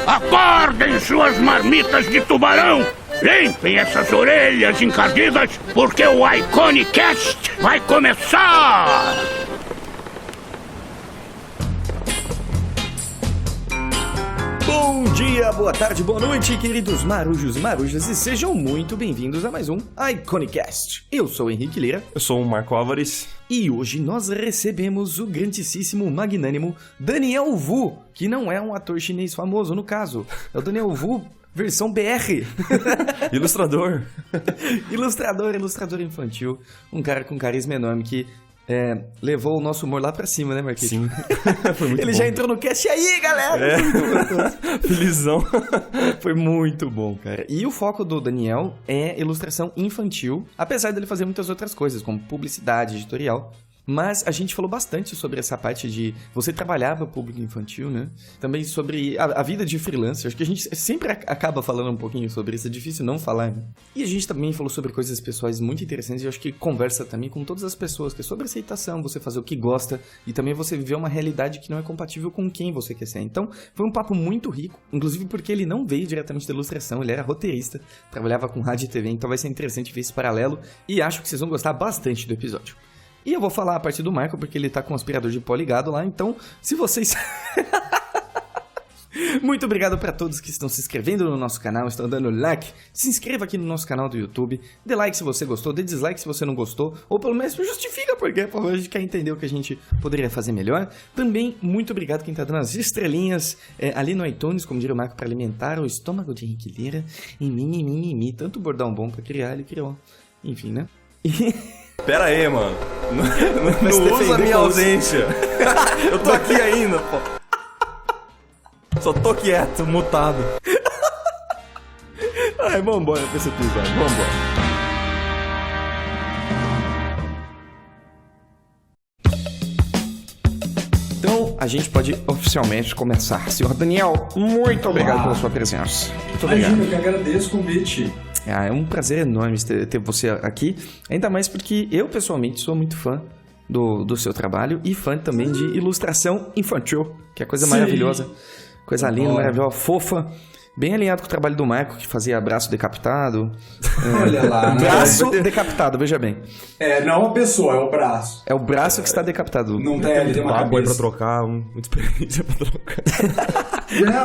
Acordem suas marmitas de tubarão! Limpem essas orelhas encardidas, porque o Iconicast vai começar! Bom dia, boa tarde, boa noite, queridos marujos e marujas, e sejam muito bem-vindos a mais um Iconicast. Eu sou o Henrique Lira. Eu sou o Marco Álvares. E hoje nós recebemos o grandíssimo, magnânimo Daniel Wu, que não é um ator chinês famoso, no caso. É o Daniel Wu versão BR. Ilustrador. Ilustrador infantil. Um cara com carisma enorme que levou o nosso humor lá pra cima, né, Marquinhos? Sim. Foi muito Ele bom. já entrou no cast. E aí, galera? Felizão. Foi muito bom, cara. E o foco do Daniel é ilustração infantil, apesar dele fazer muitas outras coisas, como publicidade, editorial. Mas a gente falou bastante sobre essa parte de você trabalhar para o público infantil, né? Também sobre a vida de freelancer. Acho que a gente sempre acaba falando um pouquinho sobre isso, é difícil não falar, né? E a gente também falou sobre coisas pessoais muito interessantes e eu acho que conversa também com todas as pessoas, que é sobre aceitação, você fazer o que gosta e também você viver uma realidade que não é compatível com quem você quer ser. Então, foi um papo muito rico, inclusive porque ele não veio diretamente da ilustração, ele era roteirista, trabalhava com rádio e TV, então vai ser interessante ver esse paralelo e acho que vocês vão gostar bastante do episódio. E eu vou falar a partir do Marco, porque ele tá com o aspirador de pó ligado lá, então, se vocês... Muito obrigado para todos que estão se inscrevendo no nosso canal, estão dando like. Se inscreva aqui no nosso canal do YouTube, dê like se você gostou, dê dislike se você não gostou, ou pelo menos justifica porque, por favor, a gente quer entender o que a gente poderia fazer melhor. Também, muito obrigado quem tá dando as estrelinhas ali no iTunes, como diria o Marco, para alimentar o estômago de Henrique Lira. E mimimi, tanto bordão bom para criar, ele criou. Enfim, né? Pera aí, mano. Não usa a minha ausência. Eu tô aqui ainda, pô. Só tô quieto, mutado. Ai, vambora pra esse episódio, vambora. Então, a gente pode oficialmente começar. Senhor Daniel, muito obrigado pela sua presença. Muito obrigado. Imagina, eu que agradeço o convite. É um prazer enorme ter você aqui, ainda mais porque eu, pessoalmente, sou muito fã do seu trabalho e fã também de ilustração infantil, que é coisa maravilhosa, coisa linda, maravilhosa, fofa, bem alinhado com o trabalho do Marco, que fazia braço decapitado. Olha lá. Braço decapitado, veja bem. Não a pessoa, é o braço. É o braço que está decapitado. Não tem, ele tem uma Papo aí pra cabeça. trocar, muita experiência pra trocar.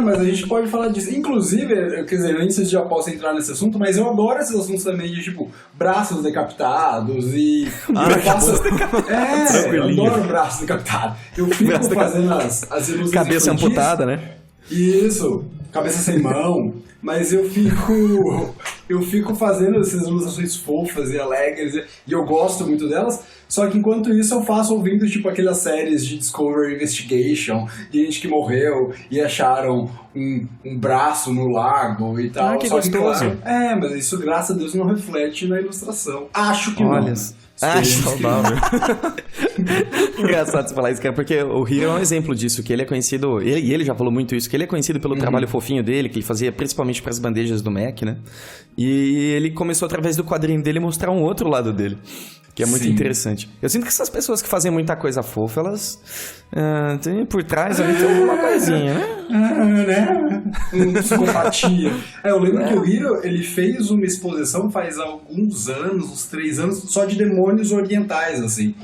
Mas a gente pode falar disso. Inclusive, quer dizer, antes já posso entrar nesse assunto, mas eu adoro esses assuntos também de, tipo, braços decapitados e... eu faço... eu adoro braços decapitados. Eu fico fazendo as ilustrações Cabeça infantis. amputada, né? Isso, cabeça sem mão, mas eu fico fazendo essas ilustrações fofas e alegres e eu gosto muito delas, só que enquanto isso eu faço ouvindo tipo aquelas séries de Discovery Investigation, de gente que morreu e acharam um braço no lago e tal. Que só gostoso. Que, claro, mas isso graças a Deus não reflete na ilustração. Acho que Olha, não. acho Saudável. Engraçado você falar isso, cara, porque o Hiro é um exemplo disso, que ele é conhecido, ele já falou muito isso, que ele é conhecido pelo trabalho fofinho dele, que ele fazia principalmente para as bandejas do Mac, né? E ele começou através do quadrinho dele mostrar um outro lado dele, que é muito Sim. interessante. Eu sinto que essas pessoas que fazem muita coisa fofa, elas têm por trás ali tem uma coisinha, né? Psicopatia. Eu lembro que o Hiro, ele fez uma exposição faz alguns anos, uns 3 anos, só de demônios orientais, assim.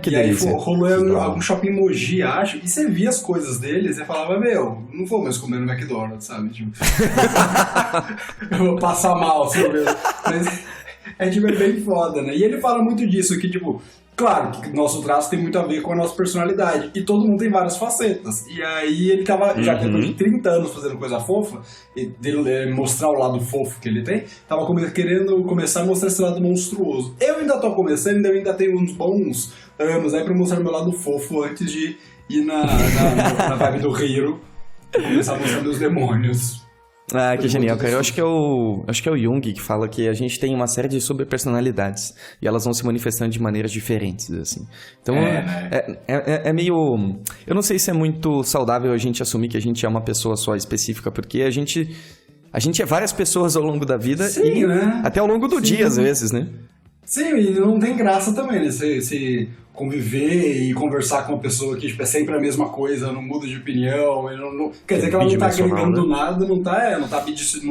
Que e delícia. aí rolou algum shopping Mogi, acho, e você via as coisas dele, e você falava, não vou mais comer no McDonald's, sabe? Tipo, eu vou passar mal, assim, mesmo. Mas é bem foda, né? E ele fala muito disso, que tipo, claro que nosso traço tem muito a ver com a nossa personalidade, e todo mundo tem várias facetas. E aí ele tava, já depois de 30 anos fazendo coisa fofa, e dele mostrar o lado fofo que ele tem, tava querendo começar a mostrar esse lado monstruoso. Eu ainda tô começando, eu ainda tenho uns bons anos aí pra mostrar meu lado fofo antes de ir na vibe do Hiro e começar a mostrar meus demônios. Que genial, cara. Eu acho que é o Jung que fala que a gente tem uma série de subpersonalidades e elas vão se manifestando de maneiras diferentes, assim. Então, é meio... Eu não sei se é muito saudável a gente assumir que a gente é uma pessoa só específica, porque a gente é várias pessoas ao longo da vida. Sim, e né? até ao longo do dia, às vezes, né? Sim, e não tem graça também, né? Se conviver e conversar com uma pessoa que tipo, é sempre a mesma coisa, não muda de opinião, quer dizer que ela não tá agregando nada, não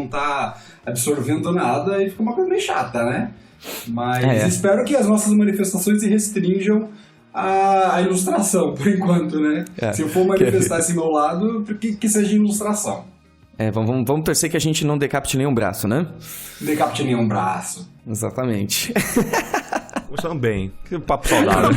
tá absorvendo nada e fica uma coisa meio chata, né? Mas espero que as nossas manifestações se restringam à ilustração, por enquanto, né? Se eu for manifestar esse meu lado, que seja ilustração. Vamos torcer que a gente não decapite nenhum braço, né? Decapite nenhum braço. Exatamente. Começando bem. Que papo saudável.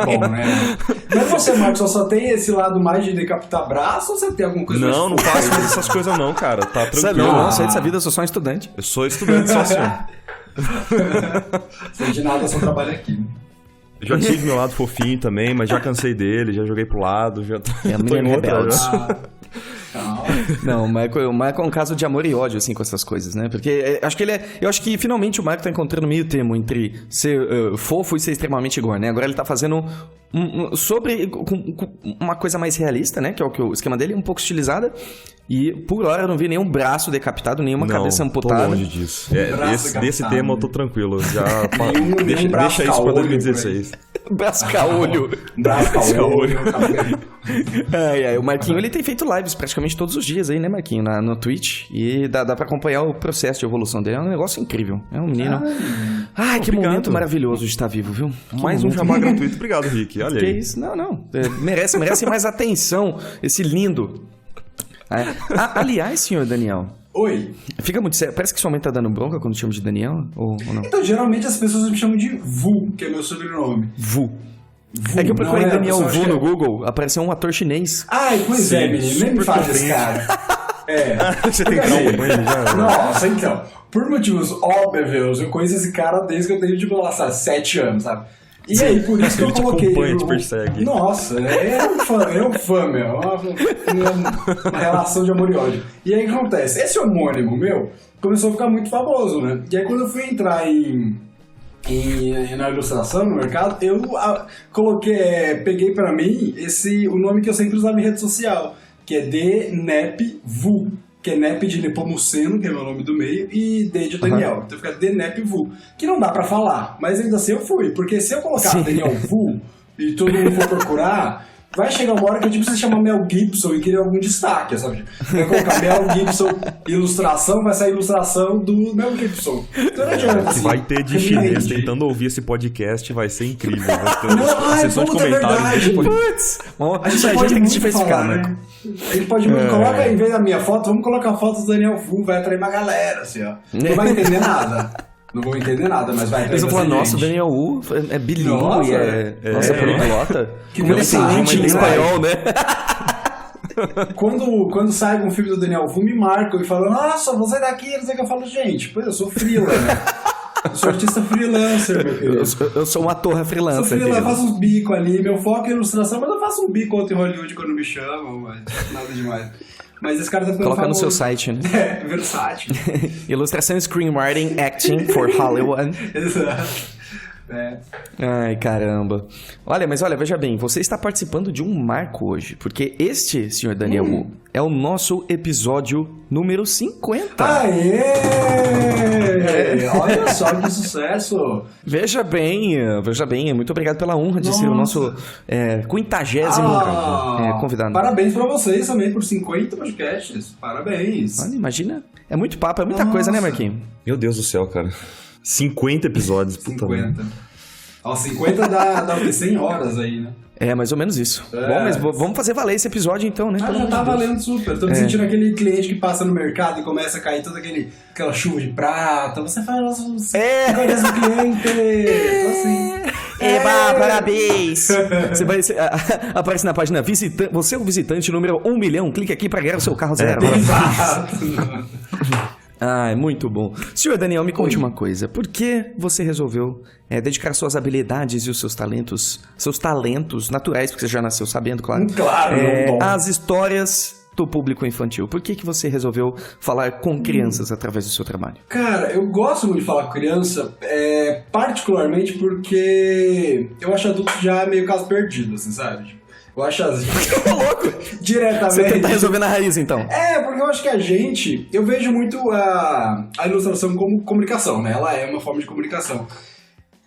Bom, né? Mas você, Marcos, só tem esse lado mais de decapitar braço ou você tem alguma coisa Não faço mais essas coisas não, cara. Tá tranquilo. Não sei dessa vida, eu sou só um estudante. Eu sou estudante, só assim. Sei de nada, só trabalho aqui. Já tive meu lado fofinho também, mas já cansei dele, já joguei pro lado, já tô em outra. Não, o Michael é um caso de amor e ódio, assim, com essas coisas, né? Porque eu acho que finalmente o Michael tá encontrando meio termo entre ser fofo e ser extremamente gore, né? Agora ele tá fazendo uma coisa mais realista, né? Que é o esquema dele, um pouco estilizada. E por hora eu não vi nenhum braço decapitado, nenhuma cabeça amputada. Tô longe disso. Desse tema eu tô tranquilo. Já deixa isso pra 2016. Braço caolho. Braço caolho. O Marquinho, ele tem feito lives praticamente todos os dias aí, né, Marquinho? No Twitch. E dá pra acompanhar o processo de evolução dele. É um negócio incrível. É um menino... Ai, que momento maravilhoso de estar vivo, viu? Mais um jabá gratuito. Obrigado, Rick. Olha aí. Que isso? Não. Merece mais atenção. Esse lindo... Aliás, senhor Daniel. Oi. Fica muito sério. Parece que sua mãe tá dando bronca quando chama de Daniel? Ou não? Então, geralmente as pessoas me chamam de Vu, que é meu sobrenome. Vu. É que eu procurei Daniel Vu no Google, apareceu um ator chinês. Ai, pois é, menino. Nem me faz esse cara. Você tem trauma com ele já? Nossa, então. Por motivos óbvios, eu conheço esse cara desde que eu tenho, tipo, 7 anos, sabe? E aí, por isso que eu coloquei... Ele te persegue. Nossa, é um fã, meu. Uma relação de amor e ódio. E aí, o que acontece? Esse homônimo meu começou a ficar muito famoso, né? E aí, quando eu fui entrar na ilustração, no mercado, eu peguei pra mim o nome que eu sempre usava em rede social, que é DNEPVU. Que é Nep de Nepomuceno, que é meu nome do meio, e D de Daniel. Então fica DNEPVU, que não dá pra falar, mas ainda assim eu fui. Porque se eu colocar Daniel Vu e todo mundo for procurar, vai chegar uma hora que a gente precisa chamar Mel Gibson e querer algum destaque, sabe? Vai colocar Mel Gibson ilustração, vai sair ilustração do Mel Gibson. Então não adianta. Assim, vai ter de chinês tentando ouvir esse podcast, vai ser incrível. Vai ter sessão de comentários. Putz! A gente tem que diversificar, né? A gente pode colocar, em vez da minha foto, vamos colocar a foto do Daniel Vu, vai atrair uma galera, assim, ó. Não vai entender nada. Não vou entender nada, mas vai atrair eles vão falar, nossa, o Daniel Wu é bilíngue, nossa, poliglota. Como ele sente em espanhol, né? Quando sai um filme do Daniel Wu, me marcam e falam, nossa, você daqui, não sei o que eu falo, gente, pô, eu sou freela, né? Eu sou artista freelancer, meu querido. Eu sou uma torre freelancer. Sou freelancer, eu faço uns bicos ali, meu foco é ilustração, mas eu faço um bico outro em Hollywood quando me chamam, mas nada demais. Mas esse cara tá ficando Coloca famoso. no seu site, né? Versátil. Ilustração, screenwriting, acting for Hollywood. Exato. Ai, caramba. Olha, veja bem, você está participando de um marco hoje, porque este, senhor Daniel Wu, é o nosso episódio número 50. Aê! Olha só que sucesso! Veja bem, muito obrigado pela honra de ser o nosso 50º convidado. Parabéns pra vocês também por 50 podcasts. Parabéns. Olha, imagina, é muito papo, é muita coisa, né, Marquinhos? Meu Deus do céu, cara. 50 episódios. 50. Ó, 50 dá o quê? 100 horas aí, né? É, mais ou menos isso. Bom, mas vamos fazer valer esse episódio então, né? Já tá valendo super. Tô me sentindo aquele cliente que passa no mercado e começa a cair toda aquela chuva de prata. Você fala, conhece o cliente. Assim. Eba, parabéns! Aparece na página você é o visitante número 1 milhão. Clique aqui pra ganhar o seu carro zero. Exato. Ah, é muito bom. Senhor Daniel, me conte uma coisa. Por que você resolveu dedicar suas habilidades e os seus talentos naturais, porque você já nasceu sabendo, claro, às histórias do público infantil? Por que você resolveu falar com crianças através do seu trabalho? Cara, eu gosto muito de falar com criança, particularmente porque eu acho adulto já meio caso perdido, assim, sabe? Eu acho louco! Diretamente. Você tenta resolver na raiz, então. Porque eu acho que eu vejo muito a ilustração como comunicação, né? Ela é uma forma de comunicação.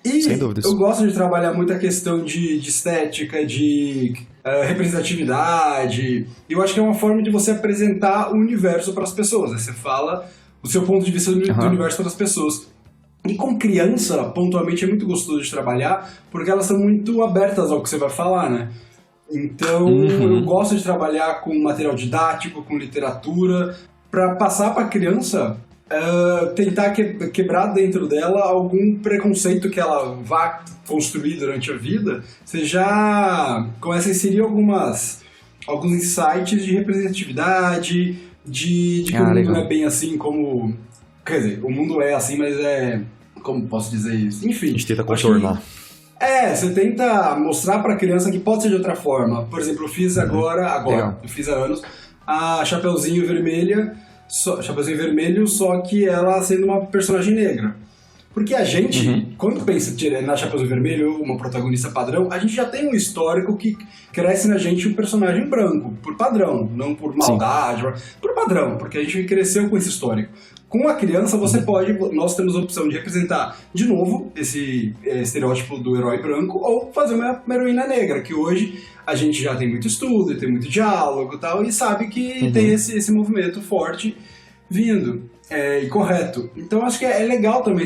E sem dúvidas. eu gosto de trabalhar muito a questão de estética, de representatividade. Eu acho que é uma forma de você apresentar o universo para as pessoas, né? Você fala o seu ponto de vista do universo para as pessoas. E com criança, pontualmente, é muito gostoso de trabalhar, porque elas são muito abertas ao que você vai falar, né? Então, eu gosto de trabalhar com material didático, com literatura, para passar para a criança, tentar quebrar dentro dela algum preconceito que ela vá construir durante a vida. Você já começa a inserir alguns insights de representatividade, de que o mundo legal. não é bem assim como... Quer dizer, o mundo é assim, mas como posso dizer isso? Enfim. A gente tenta acho contornar. você tenta mostrar pra criança que pode ser de outra forma. Por exemplo, eu fiz agora, eu fiz há anos, a Chapeuzinho Vermelho, só que ela sendo uma personagem negra. Porque a gente, quando pensa na Chapeuzinho Vermelho, uma protagonista padrão, a gente já tem um histórico que cresce na gente um personagem branco, por padrão, não por maldade, por padrão, porque a gente cresceu com esse histórico. Com a criança, nós temos a opção de representar, de novo, esse estereótipo do herói branco, ou fazer uma heroína negra, que hoje a gente já tem muito estudo, tem muito diálogo e tal, e sabe que tem esse movimento forte vindo. E correto. Então acho que é legal também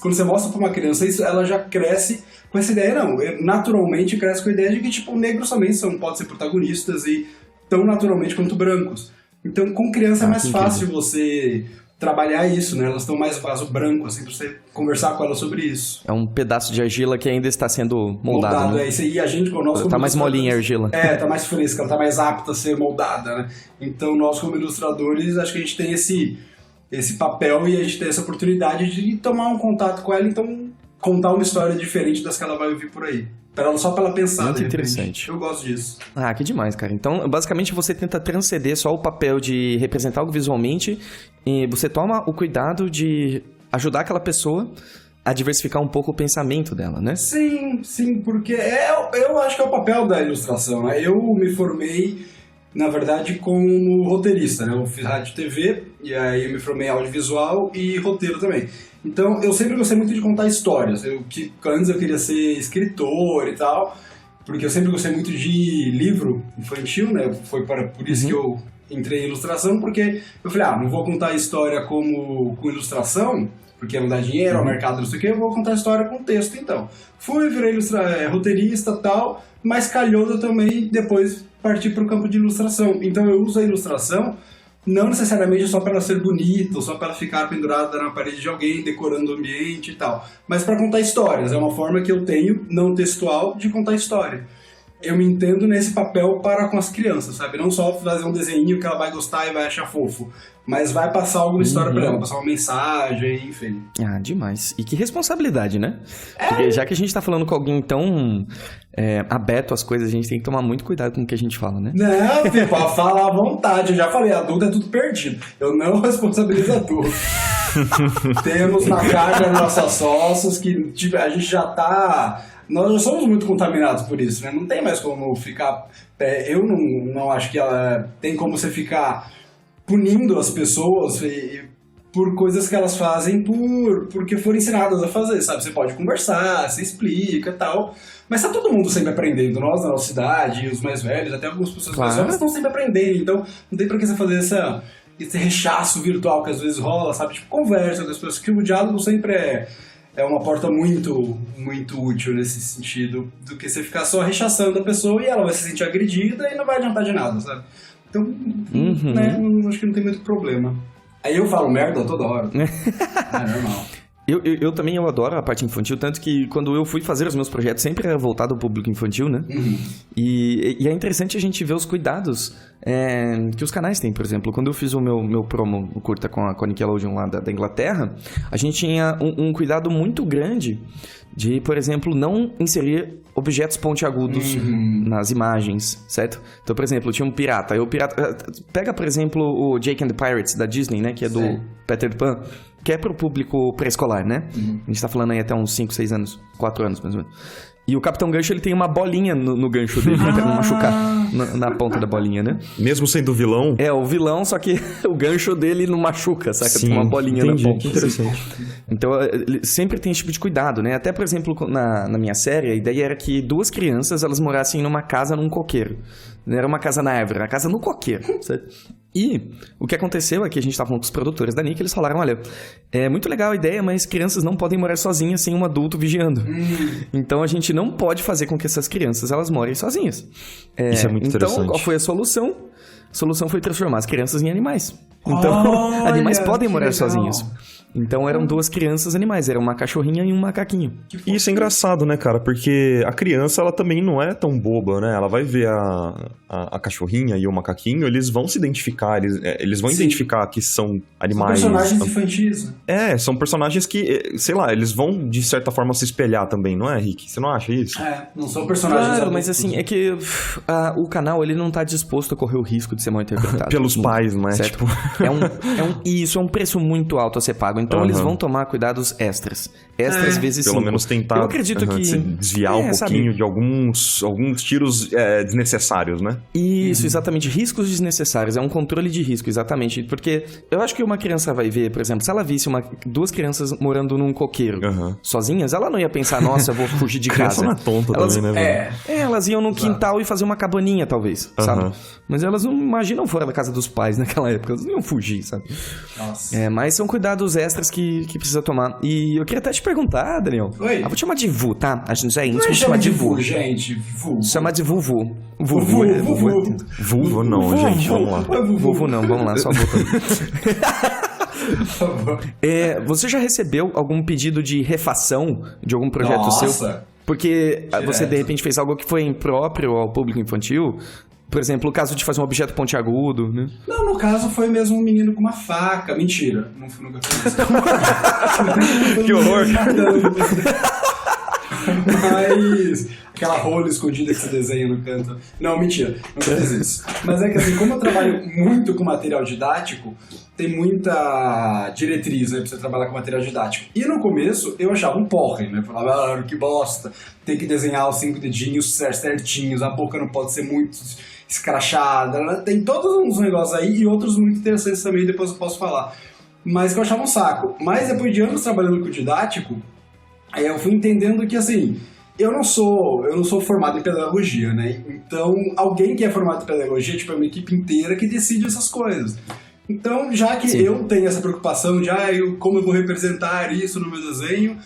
quando você mostra pra uma criança isso, ela já cresce com essa ideia, naturalmente cresce com a ideia de que tipo, negros também podem ser protagonistas e tão naturalmente quanto brancos. Então com criança é mais fácil você trabalhar isso, né? Elas estão mais vaso branco, assim, pra você conversar com elas sobre isso. É um pedaço de argila que ainda está sendo moldado, né? E a gente, nós tá mais molinha a argila. Tá mais fresca, ela tá mais apta a ser moldada, né? Então nós como ilustradores, acho que a gente tem esse papel e a gente tem essa oportunidade de tomar um contato com ela, então contar uma história diferente das que ela vai ouvir por aí. Só pra ela pensar, muito interessante. Eu gosto disso. Ah, que demais, cara. Então, basicamente, você tenta transcender só o papel de representar algo visualmente e você toma o cuidado de ajudar aquela pessoa a diversificar um pouco o pensamento dela, né? Sim, porque eu acho que é o papel da ilustração, né? Eu me formei, na verdade, como roteirista, né? Eu fiz rádio e TV, e aí eu me formei em audiovisual e roteiro também. Então, eu sempre gostei muito de contar histórias. Antes eu queria ser escritor e tal, porque eu sempre gostei muito de livro infantil, né? Foi por isso que eu entrei em ilustração, porque eu falei, não vou contar história com ilustração, porque não dá dinheiro ao mercado, não sei o que, eu vou contar história com texto, então. Virei roteirista e tal, mas calhou eu também depois partir para o campo de ilustração. Então eu uso a ilustração não necessariamente só para ela ser bonita, ou só para ela ficar pendurada na parede de alguém, decorando o ambiente e tal, mas para contar histórias. É uma forma que eu tenho, não textual, de contar história. Eu me entendo nesse papel para com as crianças, sabe? Não só fazer um desenho que ela vai gostar e vai achar fofo, mas vai passar alguma história para ela, passar uma mensagem, enfim. Ah, demais. E que responsabilidade, né? Porque já que a gente tá falando com alguém tão aberto às coisas, a gente tem que tomar muito cuidado com o que a gente fala, né? Não, filho, pode falar à vontade. Eu já falei, adulto é tudo perdido. Eu não responsabilizo adulto. Temos na carga nossas sócios que a gente já tá... Nós já somos muito contaminados por isso, né? Não tem mais como ficar... Eu não acho que tem como você ficar punindo as pessoas por coisas que elas fazem porque foram ensinadas a fazer, sabe? Você pode conversar, você explica e tal, mas tá todo mundo sempre aprendendo. Nós, na nossa cidade, os mais velhos, até algumas pessoas mais velhas estão sempre aprendendo, então não tem pra que você fazer esse rechaço virtual que às vezes rola, sabe? Tipo, conversa com as pessoas, que o diálogo sempre é uma porta muito, muito útil nesse sentido, do que você ficar só rechaçando a pessoa e ela vai se sentir agredida e não vai adiantar de nada, sabe? Então, né, acho que não tem muito problema. Aí eu falo merda toda hora. É normal. Eu também adoro a parte infantil, tanto que quando eu fui fazer os meus projetos sempre era voltado ao público infantil, né? E é interessante a gente ver os cuidados que os canais têm, por exemplo. Quando eu fiz o meu promo, o curta com a Nickelodeon lá da Inglaterra, a gente tinha um cuidado muito grande de, por exemplo, não inserir objetos pontiagudos nas imagens, certo? Então, por exemplo, tinha um pirata. Pega, por exemplo, o Jake and the Pirates da Disney, né? Que é do Peter Pan, que é pro público pré-escolar, né? A gente tá falando aí até uns 5, 6 anos, 4 anos, mais ou menos. E o Capitão Gancho, ele tem uma bolinha no gancho dele, pra não machucar na ponta da bolinha, né? Mesmo sendo vilão? É, o vilão, só que o gancho dele não machuca, saca? Sim, Tem uma bolinha entendi, na ponta. que interessante. Então, ele sempre tem esse tipo de cuidado, né? Até, por exemplo, na minha série, a ideia era que 2 crianças, elas morassem numa casa num coqueiro. Não era uma casa na árvore, era uma casa no coqueiro, sabe? E o que aconteceu é que a gente estava falando com os produtores da Nick, eles falaram, olha, é muito legal a ideia, mas crianças não podem morar sozinhas sem um adulto vigiando. Então a gente não pode fazer com que essas crianças elas morem sozinhas. Isso é muito interessante. Então, qual foi a solução? A solução foi transformar as crianças em animais. Então, animais podem morar sozinhos. Então eram 2 crianças animais, era uma cachorrinha e um macaquinho. E isso é engraçado, né, cara? Porque a criança, ela também não é tão boba, né? Ela vai ver a cachorrinha e o macaquinho, eles vão se identificar, eles vão identificar que são animais... São personagens infantis, né? São personagens que, sei lá, eles vão, de certa forma, se espelhar também, não é, Rick? Você não acha isso? Não são personagens Claro, adultos. mas assim, é que o canal, ele não tá disposto a correr o risco de ser mal interpretado. Pelos pais, não é? Certo? Tipo... Isso é um preço muito alto a ser pago. Então eles vão tomar cuidados extras. Extras vezes 5. Pelo menos tentar Eu acredito que... se desviar um pouquinho de alguns tiros desnecessários, né? Isso, exatamente. Riscos desnecessários. É um controle de risco, exatamente. Porque eu acho que uma criança vai ver, por exemplo, se ela visse 2 crianças morando num coqueiro sozinhas, ela não ia pensar, nossa, eu vou fugir de casa. Criança não é tonta também, né, velho? Elas iam no quintal e fazer uma cabaninha, talvez, sabe? Mas elas não imaginam fora da casa dos pais naquela época. Elas não iam fugir, sabe? Nossa. Mas são cuidados extras que precisa tomar. E eu queria até te perguntar, Daniel. Oi. Vou te chamar de Vu, tá? A gente é íntimo, Não chama de Vu, Vu. gente. Vu. Chama de Vuvu. Vulva não, gente, vamos lá. Vuvu não, vamos lá, só voltando. Você já recebeu algum pedido de refação de algum projeto seu? Porque você, de repente, fez algo que foi impróprio ao público infantil? Por exemplo, o caso de fazer um objeto pontiagudo, né? Não, no caso foi mesmo um menino com uma faca. Mentira. Nunca fiz isso. Que horror. Mas... aquela rola escondida que você desenha no canto. Não, mentira. Nunca fiz isso. Mas é que assim, como eu trabalho muito com material didático, tem muita diretriz, né, pra você trabalhar com material didático. E no começo, eu achava um porre, né? Falava, que bosta. Tem que desenhar os 5 dedinhos certinhos, a boca não pode ser muito escrachada. Né? Tem todos uns negócios aí e outros muito interessantes também, depois eu posso falar. Mas que eu achava um saco. Mas depois de anos trabalhando com didático, eu fui entendendo que, assim... Eu não sou formado em pedagogia, né? Então, alguém que é formado em pedagogia, tipo, é uma equipe inteira que decide essas coisas. Então, já que eu tenho essa preocupação de como eu vou representar isso no meu desenho,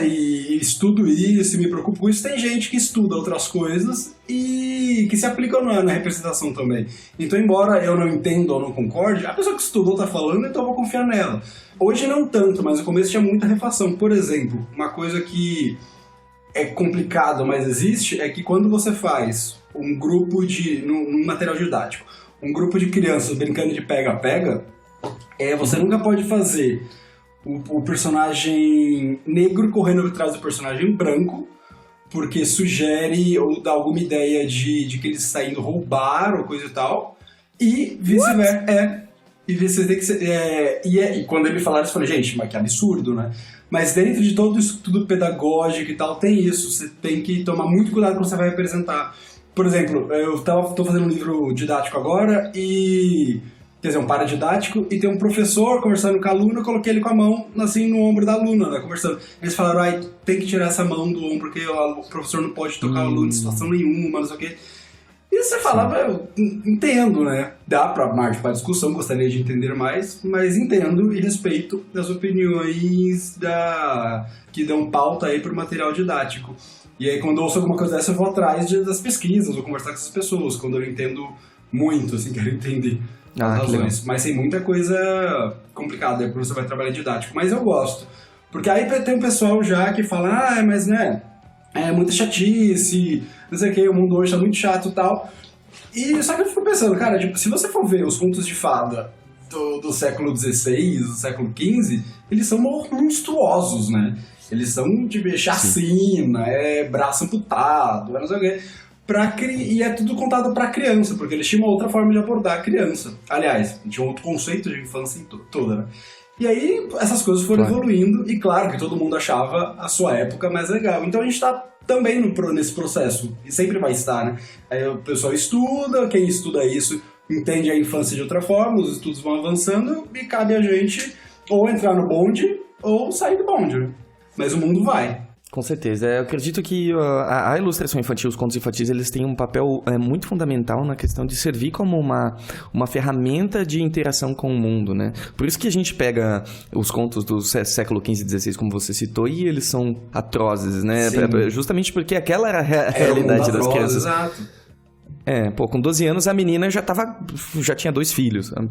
e estudo isso, e me preocupo com isso, tem gente que estuda outras coisas e que se aplicam na representação também. Então, embora eu não entenda ou não concorde, a pessoa que estudou tá falando, então eu vou confiar nela. Hoje não tanto, mas no começo tinha muita refação. Por exemplo, uma coisa que é complicado, mas existe, é que quando você faz um grupo num material didático, um grupo de crianças brincando de pega-pega, você nunca pode fazer o personagem negro correndo atrás do personagem branco, porque sugere ou dá alguma ideia de que eles estão indo roubar ou coisa e tal, e vice-versa. E quando ele falaram isso, eu falei, gente, mas que absurdo, né? Mas dentro de todo isso tudo pedagógico e tal, tem isso. Você tem que tomar muito cuidado quando você vai representar. Por exemplo, eu tô fazendo um livro didático agora e... Quer dizer, um paradidático, e tem um professor conversando com a aluna, eu coloquei ele com a mão, assim, no ombro da aluna, né, conversando. Eles falaram, tem que tirar essa mão do ombro, porque o professor não pode tocar o aluno em situação nenhuma, não sei o quê. E você falava, eu entendo, né? Dá pra margem para discussão, gostaria de entender mais, mas entendo e respeito as opiniões que dão pauta aí pro material didático. E aí, quando eu ouço alguma coisa dessa, eu vou atrás das pesquisas, vou conversar com essas pessoas, quando eu entendo muito, assim, quero entender as razões. Mas tem muita coisa complicada, é quando você vai trabalhar didático. Mas eu gosto. Porque aí tem um pessoal já que fala, mas né, é muita chatice, não sei o que, o mundo hoje tá muito chato e tal. E só que eu fico pensando, cara, tipo, se você for ver os contos de fada do século XVI, do século XV, eles são monstruosos, né? Eles são de chacina, braço amputado, não sei o quê. E é tudo contado pra criança, porque eles tinham uma outra forma de abordar a criança. Aliás, tinha um outro conceito de infância toda, né? E aí, essas coisas foram evoluindo, e claro que todo mundo achava a sua época mais legal. Então a gente tá também nesse processo, e sempre vai estar, né? Aí o pessoal estuda, quem estuda isso entende a infância de outra forma, os estudos vão avançando, e cabe a gente ou entrar no bonde, ou sair do bonde, né? Mas o mundo vai. Com certeza. Eu acredito que a ilustração infantil, os contos infantis, eles têm um papel muito fundamental na questão de servir como uma ferramenta de interação com o mundo, né? Por isso que a gente pega os contos do século XV e XVI, como você citou, e eles são atrozes, né? Justamente porque aquela era a realidade das crianças. Exato. Com 12 anos a menina já tinha 2 filhos, sabe?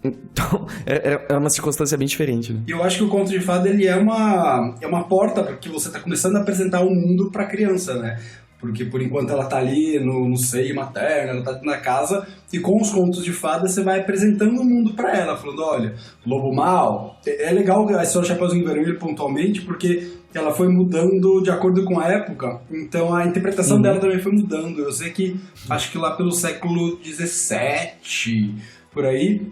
Então, é uma circunstância bem diferente, né? E eu acho que o conto de fada, ele é uma porta porque você está começando a apresentar o mundo para a criança, né? Porque por enquanto ela tá ali no seio materno, ela tá na casa, e com os contos de fada você vai apresentando o mundo para ela, falando, olha, lobo mau. É legal a história do Chapeuzinho Vermelho pontualmente, porque ela foi mudando de acordo com a época, então a interpretação dela também foi mudando. Eu sei que, acho que lá pelo século XVII, por aí,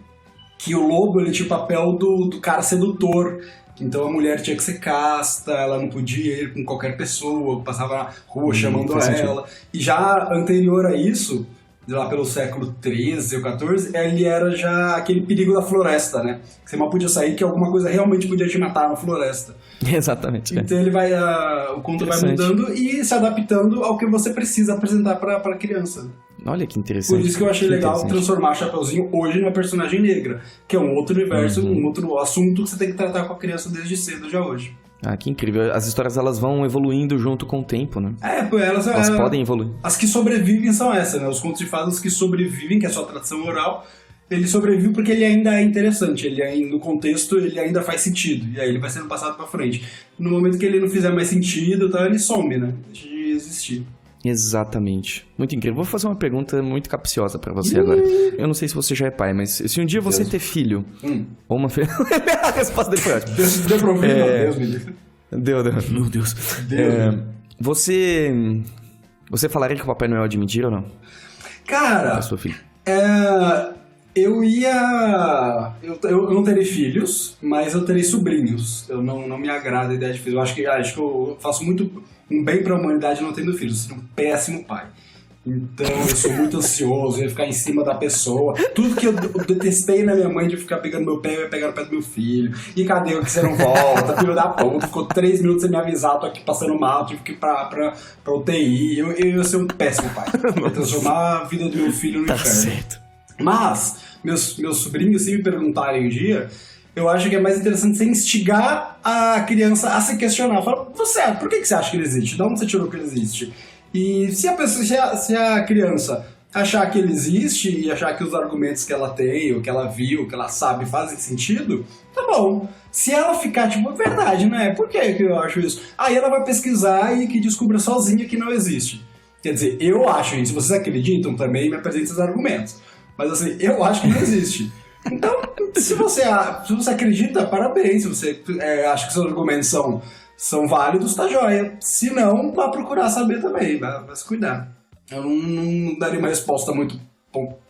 que o lobo ele tinha o papel do cara sedutor. Então a mulher tinha que ser casta, ela não podia ir com qualquer pessoa, passava na rua chamando ela. E já anterior a isso, lá pelo século XIII ou XIV, ele era já aquele perigo da floresta, né? Você mal podia sair, que alguma coisa realmente podia te matar na floresta. Exatamente. Então ele vai, o conto vai mudando e se adaptando ao que você precisa apresentar para a criança. Olha que interessante. Por isso que eu achei legal transformar a Chapeuzinho hoje numa personagem negra, que é um outro universo, um outro assunto que você tem que tratar com a criança desde cedo, já hoje. Ah, que incrível. As histórias, elas vão evoluindo junto com o tempo, né? Elas podem evoluir. As que sobrevivem são essas, né? Os contos de fadas que sobrevivem, que é só tradição oral, ele sobrevive porque ele ainda é interessante, no contexto ele ainda faz sentido, e aí ele vai sendo passado pra frente. No momento que ele não fizer mais sentido, tá, ele some, né? Deixa de existir. Exatamente. Muito incrível. Vou fazer uma pergunta muito capciosa pra você agora. Eu não sei se você já é pai, mas se um dia você ter filho ou uma filha... A resposta dele foi ótima. Deu pra ouvir? Não, Deus me livre. Deu. Meu Deus. Você falaria que o Papai Noel é de mentira ou não? Cara... A sua filha. Eu não terei filhos, mas eu terei sobrinhos. Eu não me agrada a ideia de filhos. Eu acho que eu faço muito um bem pra humanidade não tendo filhos. Eu seria um péssimo pai. Então eu sou muito ansioso, eu ia ficar em cima da pessoa. Tudo que eu detestei na minha mãe de ficar pegando meu pé, eu ia pegar no pé do meu filho. E cadê o que você não volta? Filho da puta, ficou 3 minutos sem me avisar, tô aqui passando mal, tive que ir pra UTI. Eu ia ser um péssimo pai. Eu ia transformar a vida do meu filho no inferno. Certo. Mas, meus sobrinhos, se me perguntarem um dia, eu acho que é mais interessante você instigar a criança a se questionar. Fala, por que você acha que ele existe? De onde você tirou que ele existe? E se a criança achar que ele existe e achar que os argumentos que ela tem, ou que ela viu, que ela sabe fazem sentido, tá bom. Se ela ficar tipo, verdade, né? Por que eu acho isso? Aí ela vai pesquisar e que descubra sozinha que não existe. Quer dizer, eu acho isso. Se vocês acreditam também, me apresentem os argumentos. Mas assim, eu acho que não existe. Então, se você acredita, parabéns. Se você acha que seus argumentos são válidos, tá joia. Se não, vá procurar saber também. Vai se cuidar. Eu não daria uma resposta muito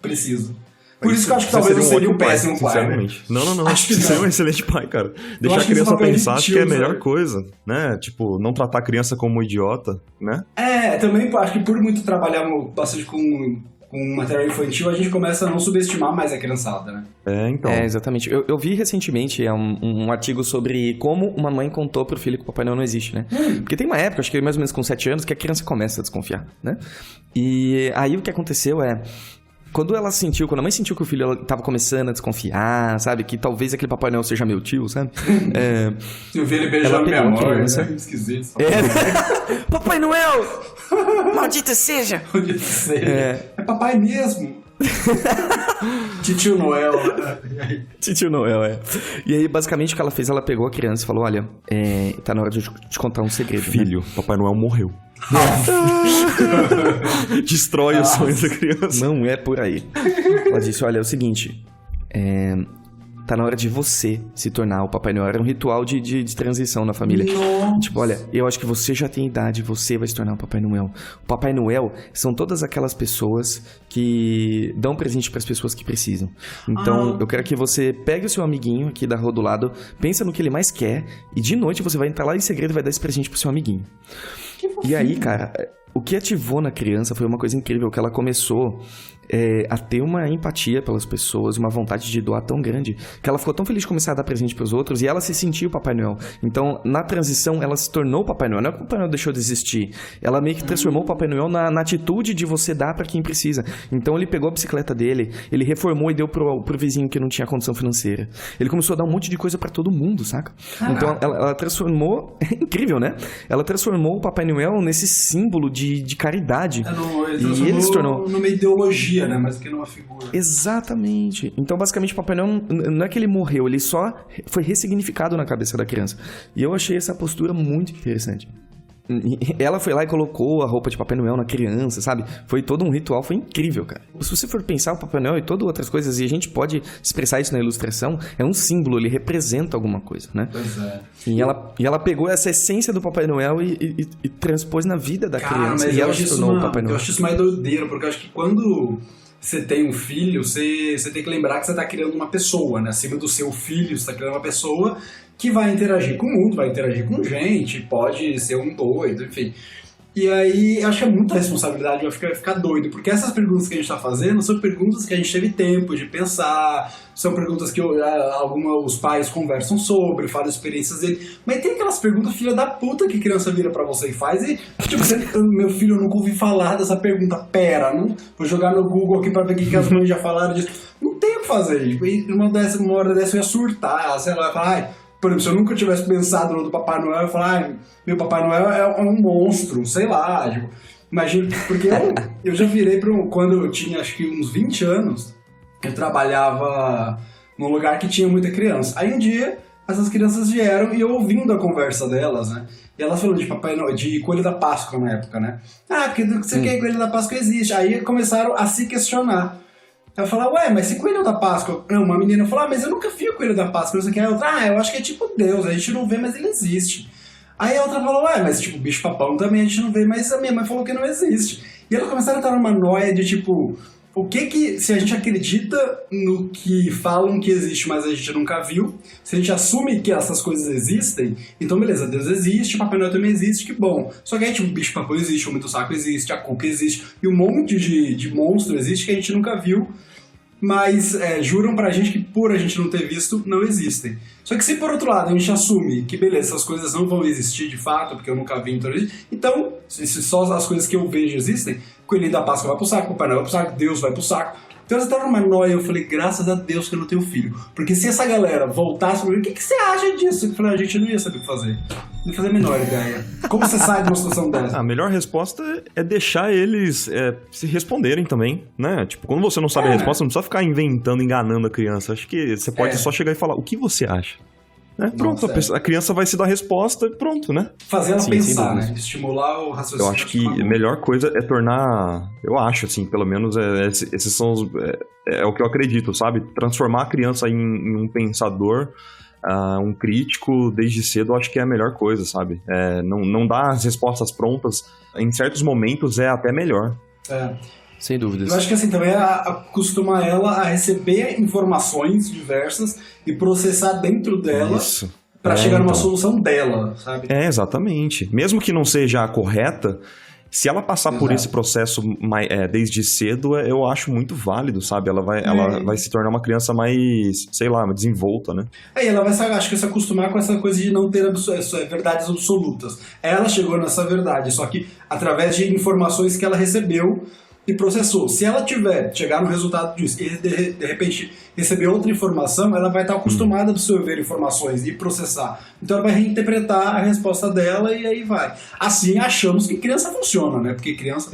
precisa. Por isso que eu acho que talvez eu seria um péssimo pai. Sinceramente. Não. Acho que você não. é um excelente pai, cara. Deixar a criança pensar, acho que é a melhor coisa, né? Tipo, não tratar a criança como idiota, né? Também acho que por muito trabalhar bastante com material infantil, a gente começa a não subestimar mais a criançada, né? Então. Exatamente. Eu vi recentemente um artigo sobre como uma mãe contou pro filho que o Papai Noel não existe, né? Porque tem uma época, acho que mais ou menos com 7 anos, que a criança começa a desconfiar, né? E aí o que aconteceu quando a mãe sentiu que o filho tava começando a desconfiar, sabe? Que talvez aquele Papai Noel seja meu tio, sabe? Eu vi ele beijando minha mãe, né? Esquisito. Papai Noel! Maldita seja! Maldita seja. É papai mesmo. Titio Noel. Titio Noel, E aí, basicamente, o que ela fez, ela pegou a criança e falou, olha, tá na hora de te contar um segredo. Filho, Papai Noel morreu. Destrói os sonhos da criança. Não é por aí. Ela disse, olha, é o seguinte, tá na hora de você se tornar o Papai Noel. Era um ritual de transição na família. Nossa. Tipo, olha, eu acho que você já tem idade, você vai se tornar o Papai Noel. O Papai Noel são todas aquelas pessoas que dão presente pras pessoas que precisam. Então, eu quero que você pegue o seu amiguinho aqui da rua do lado, pensa no que ele mais quer, e de noite você vai entrar lá em segredo e vai dar esse presente pro seu amiguinho. E aí, cara, o que ativou na criança foi uma coisa incrível, que ela começou a ter uma empatia pelas pessoas, uma vontade de doar tão grande, que ela ficou tão feliz de começar a dar presente pros outros, e ela se sentiu o Papai Noel. Então, na transição, ela se tornou o Papai Noel. Não é que o Papai Noel deixou de existir. Ela meio que transformou o Papai Noel na atitude de você dar pra quem precisa. Então, ele pegou a bicicleta dele, ele reformou e deu pro vizinho que não tinha condição financeira. Ele começou a dar um monte de coisa pra todo mundo, saca? Então, ela transformou... É incrível, né? Ela transformou o Papai Noel nesse símbolo de caridade. E ele se tornou numa ideologia, né? Mas que numa figura. Exatamente. Então, basicamente, o Papai Noel não é que ele morreu, ele só foi ressignificado na cabeça da criança. E eu achei essa postura muito interessante. Ela foi lá e colocou a roupa de Papai Noel na criança, sabe? Foi todo um ritual, foi incrível, cara. Se você for pensar, o Papai Noel e todas outras coisas, e a gente pode expressar isso na ilustração, é um símbolo, ele representa alguma coisa, né? Pois é. E ela pegou essa essência do Papai Noel e transpôs na vida da criança. Mas E ela se tornou o Papai Noel. Eu acho isso mais doideiro, porque eu acho que quando você tem um filho, você tem que lembrar que você está criando uma pessoa, né? Acima do seu filho, você está criando uma pessoa que vai interagir com o mundo, vai interagir com gente, pode ser um doido, enfim. E aí, acho que é muita responsabilidade, vai ficar doido, porque essas perguntas que a gente está fazendo são perguntas que a gente teve tempo de pensar, são perguntas que os pais conversam sobre, falam experiências dele, mas tem aquelas perguntas filha da puta que criança vira pra você e faz, e tipo, meu filho, eu nunca ouvi falar dessa pergunta, pera, não, vou jogar no Google aqui pra ver o que as mães já falaram disso, não tem o que fazer, e uma hora dessa eu ia surtar, sei lá, vai falar, ai, por exemplo, se eu nunca tivesse pensado no do Papai Noel, eu ia falar, meu Papai Noel é um monstro, sei lá, tipo, imagina, porque eu já virei quando eu tinha acho que uns 20 anos, eu trabalhava num lugar que tinha muita criança. Aí um dia, essas crianças vieram e eu ouvindo a conversa delas, né, e elas falaram de Papai Noel, de Coelho da Páscoa na época, né, porque você quer que Coelho da Páscoa existe, aí começaram a se questionar. Eu falava, ué, mas esse Coelho da Páscoa... Não, uma menina falou, mas eu nunca vi o Coelho da Páscoa, não sei o que. A outra, eu acho que é tipo Deus, a gente não vê, mas ele existe. Aí a outra falou, ué, mas tipo, bicho papão também a gente não vê, mas a minha mãe falou que não existe. E elas começaram a estar numa noia de tipo, o que se a gente acredita no que falam que existe, mas a gente nunca viu, se a gente assume que essas coisas existem, então beleza, Deus existe, Papai Noel também existe, que bom. Só que aí tipo, o bicho papão existe, o homem do saco existe, a cuca existe, e um monte de monstro existe que a gente nunca viu, mas juram pra gente que por a gente não ter visto, não existem. Só que se por outro lado a gente assume que beleza, essas coisas não vão existir de fato, porque eu nunca vi, então se só as coisas que eu vejo existem, Coelhinho da Páscoa vai pro saco, Papai Noel vai pro saco, Deus vai pro saco. Então eu estava numa noia, eu falei, graças a Deus que eu não tenho filho. Porque se essa galera voltasse pra mim, o que você acha disso? Eu falei, a gente não ia saber o que fazer. Não ia fazer a menor ideia. Como você sai de uma situação dessa? A melhor resposta é deixar eles se responderem também, né? Tipo, quando você não sabe a resposta, não precisa ficar inventando, enganando a criança. Acho que você pode só chegar e falar, o que você acha? Pronto, a criança vai se dar a resposta e pronto, né? Fazer ela pensar, né? Estimular o raciocínio. Eu acho que a melhor coisa é tornar... Eu acho, assim, pelo menos esses são os... É o que eu acredito, sabe? Transformar a criança em um pensador, um crítico desde cedo, eu acho que é a melhor coisa, sabe? Não dar as respostas prontas, em certos momentos é até melhor. Sem dúvidas. Eu acho que assim, também acostumar ela a receber informações diversas e processar dentro dela para chegar numa solução dela, sabe? Exatamente. Mesmo que não seja a correta, se ela passar por esse processo desde cedo, eu acho muito válido, sabe? Ela vai se tornar uma criança mais, sei lá, desenvolta, né? Ela vai, acho que, se acostumar com essa coisa de não ter verdades absolutas. Ela chegou nessa verdade, só que através de informações que ela recebeu e processou. Se ela chegar no resultado disso e de repente receber outra informação, ela vai estar acostumada a absorver informações e processar. Então ela vai reinterpretar a resposta dela e aí vai. Assim achamos que criança funciona, né? Porque criança...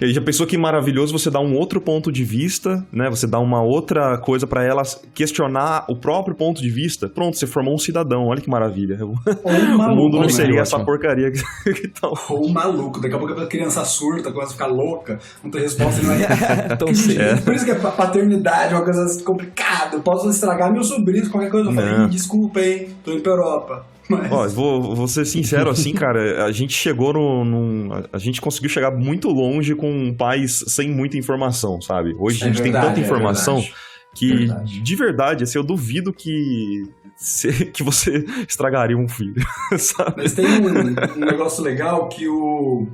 E já pensou que maravilhoso você dar um outro ponto de vista, né? Você dá uma outra coisa pra ela questionar o próprio ponto de vista. Pronto, você formou um cidadão, olha que maravilha. Ou um O maluco, mundo não né? seria essa Ótimo. porcaria que tá. Ou um maluco. Daqui a pouco a criança surta, começa a ficar louca, não tem resposta, ele vai... Então, Porque, sim. gente, por isso que a paternidade é uma coisa complicada. Eu posso estragar meus sobrinhos, qualquer coisa. Eu falei, Não. desculpa, hein, tô indo pra Europa. Mas... Ó, vou ser sincero assim, cara, a gente chegou a gente conseguiu chegar muito longe com pais sem muita informação, sabe? Hoje a gente tem tanta informação que, Verdade. de verdade, assim, eu duvido que você estragaria um filho, sabe? Mas tem um negócio legal que o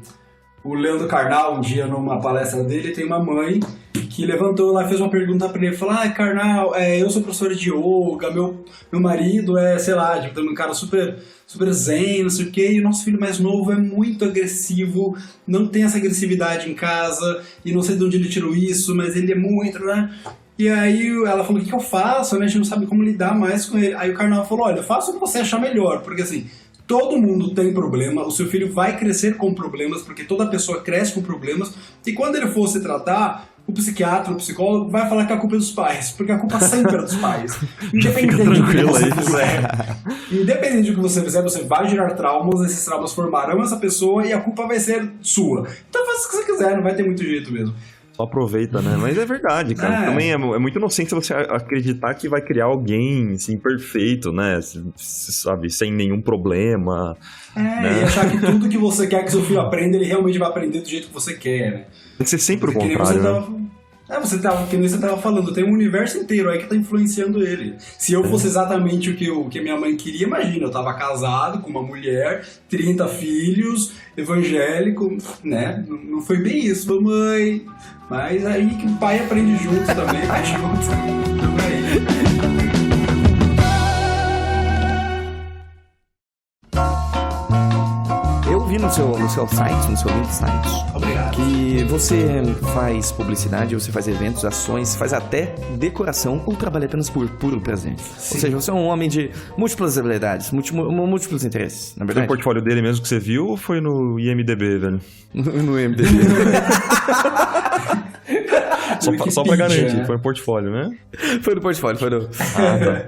Leandro Carnal, um dia numa palestra dele, tem uma mãe que levantou lá e fez uma pergunta pra ele. Falou, Carnal, eu sou professora de yoga, meu marido é, sei lá, tipo, um cara super zen, não sei o quê, e o nosso filho mais novo é muito agressivo, não tem essa agressividade em casa, e não sei de onde ele tirou isso, mas ele é muito, né? E aí ela falou, o que eu faço? A gente não sabe como lidar mais com ele. Aí o Carnal falou, olha, faça o que você achar melhor, porque assim... Todo mundo tem problema, o seu filho vai crescer com problemas, porque toda pessoa cresce com problemas, e quando ele for se tratar, o psiquiatra, o psicólogo vai falar que a culpa é dos pais, porque a culpa sempre é dos pais. Independente do que tranquilo você aí. fizer. Independente do que você fizer, você vai gerar traumas, esses traumas formarão essa pessoa e a culpa vai ser sua. Então faça o que você quiser, não vai ter muito jeito mesmo. Só aproveita, né? Mas é verdade, cara. Também é muito inocente você acreditar que vai criar alguém, assim, perfeito, né? Sabe, sem nenhum problema. E achar que tudo que você quer que seu filho aprenda, ele realmente vai aprender do jeito que você quer, né? Tem que ser sempre o Que nem contrário, que nem você tava falando, tem um universo inteiro aí que tá influenciando ele. Se eu fosse exatamente o que a minha mãe queria, imagina, eu tava casado com uma mulher, 30 filhos, evangélico, né? Não foi bem isso, mamãe. Mas aí que o pai aprende junto também, vai junto. Tamo aí. Eu vi no seu site, no seu link site, Obrigado. que você faz publicidade, você faz eventos, ações, faz até decoração ou trabalha apenas por puro prazer. Sim. Ou seja, você é um homem de múltiplas habilidades, múltiplos interesses, na Foi no verdade. portfólio dele mesmo que você viu ou foi no IMDB, velho? No MDB. Só pra garantir, né? foi no portfólio, né? Foi no portfólio, foi no...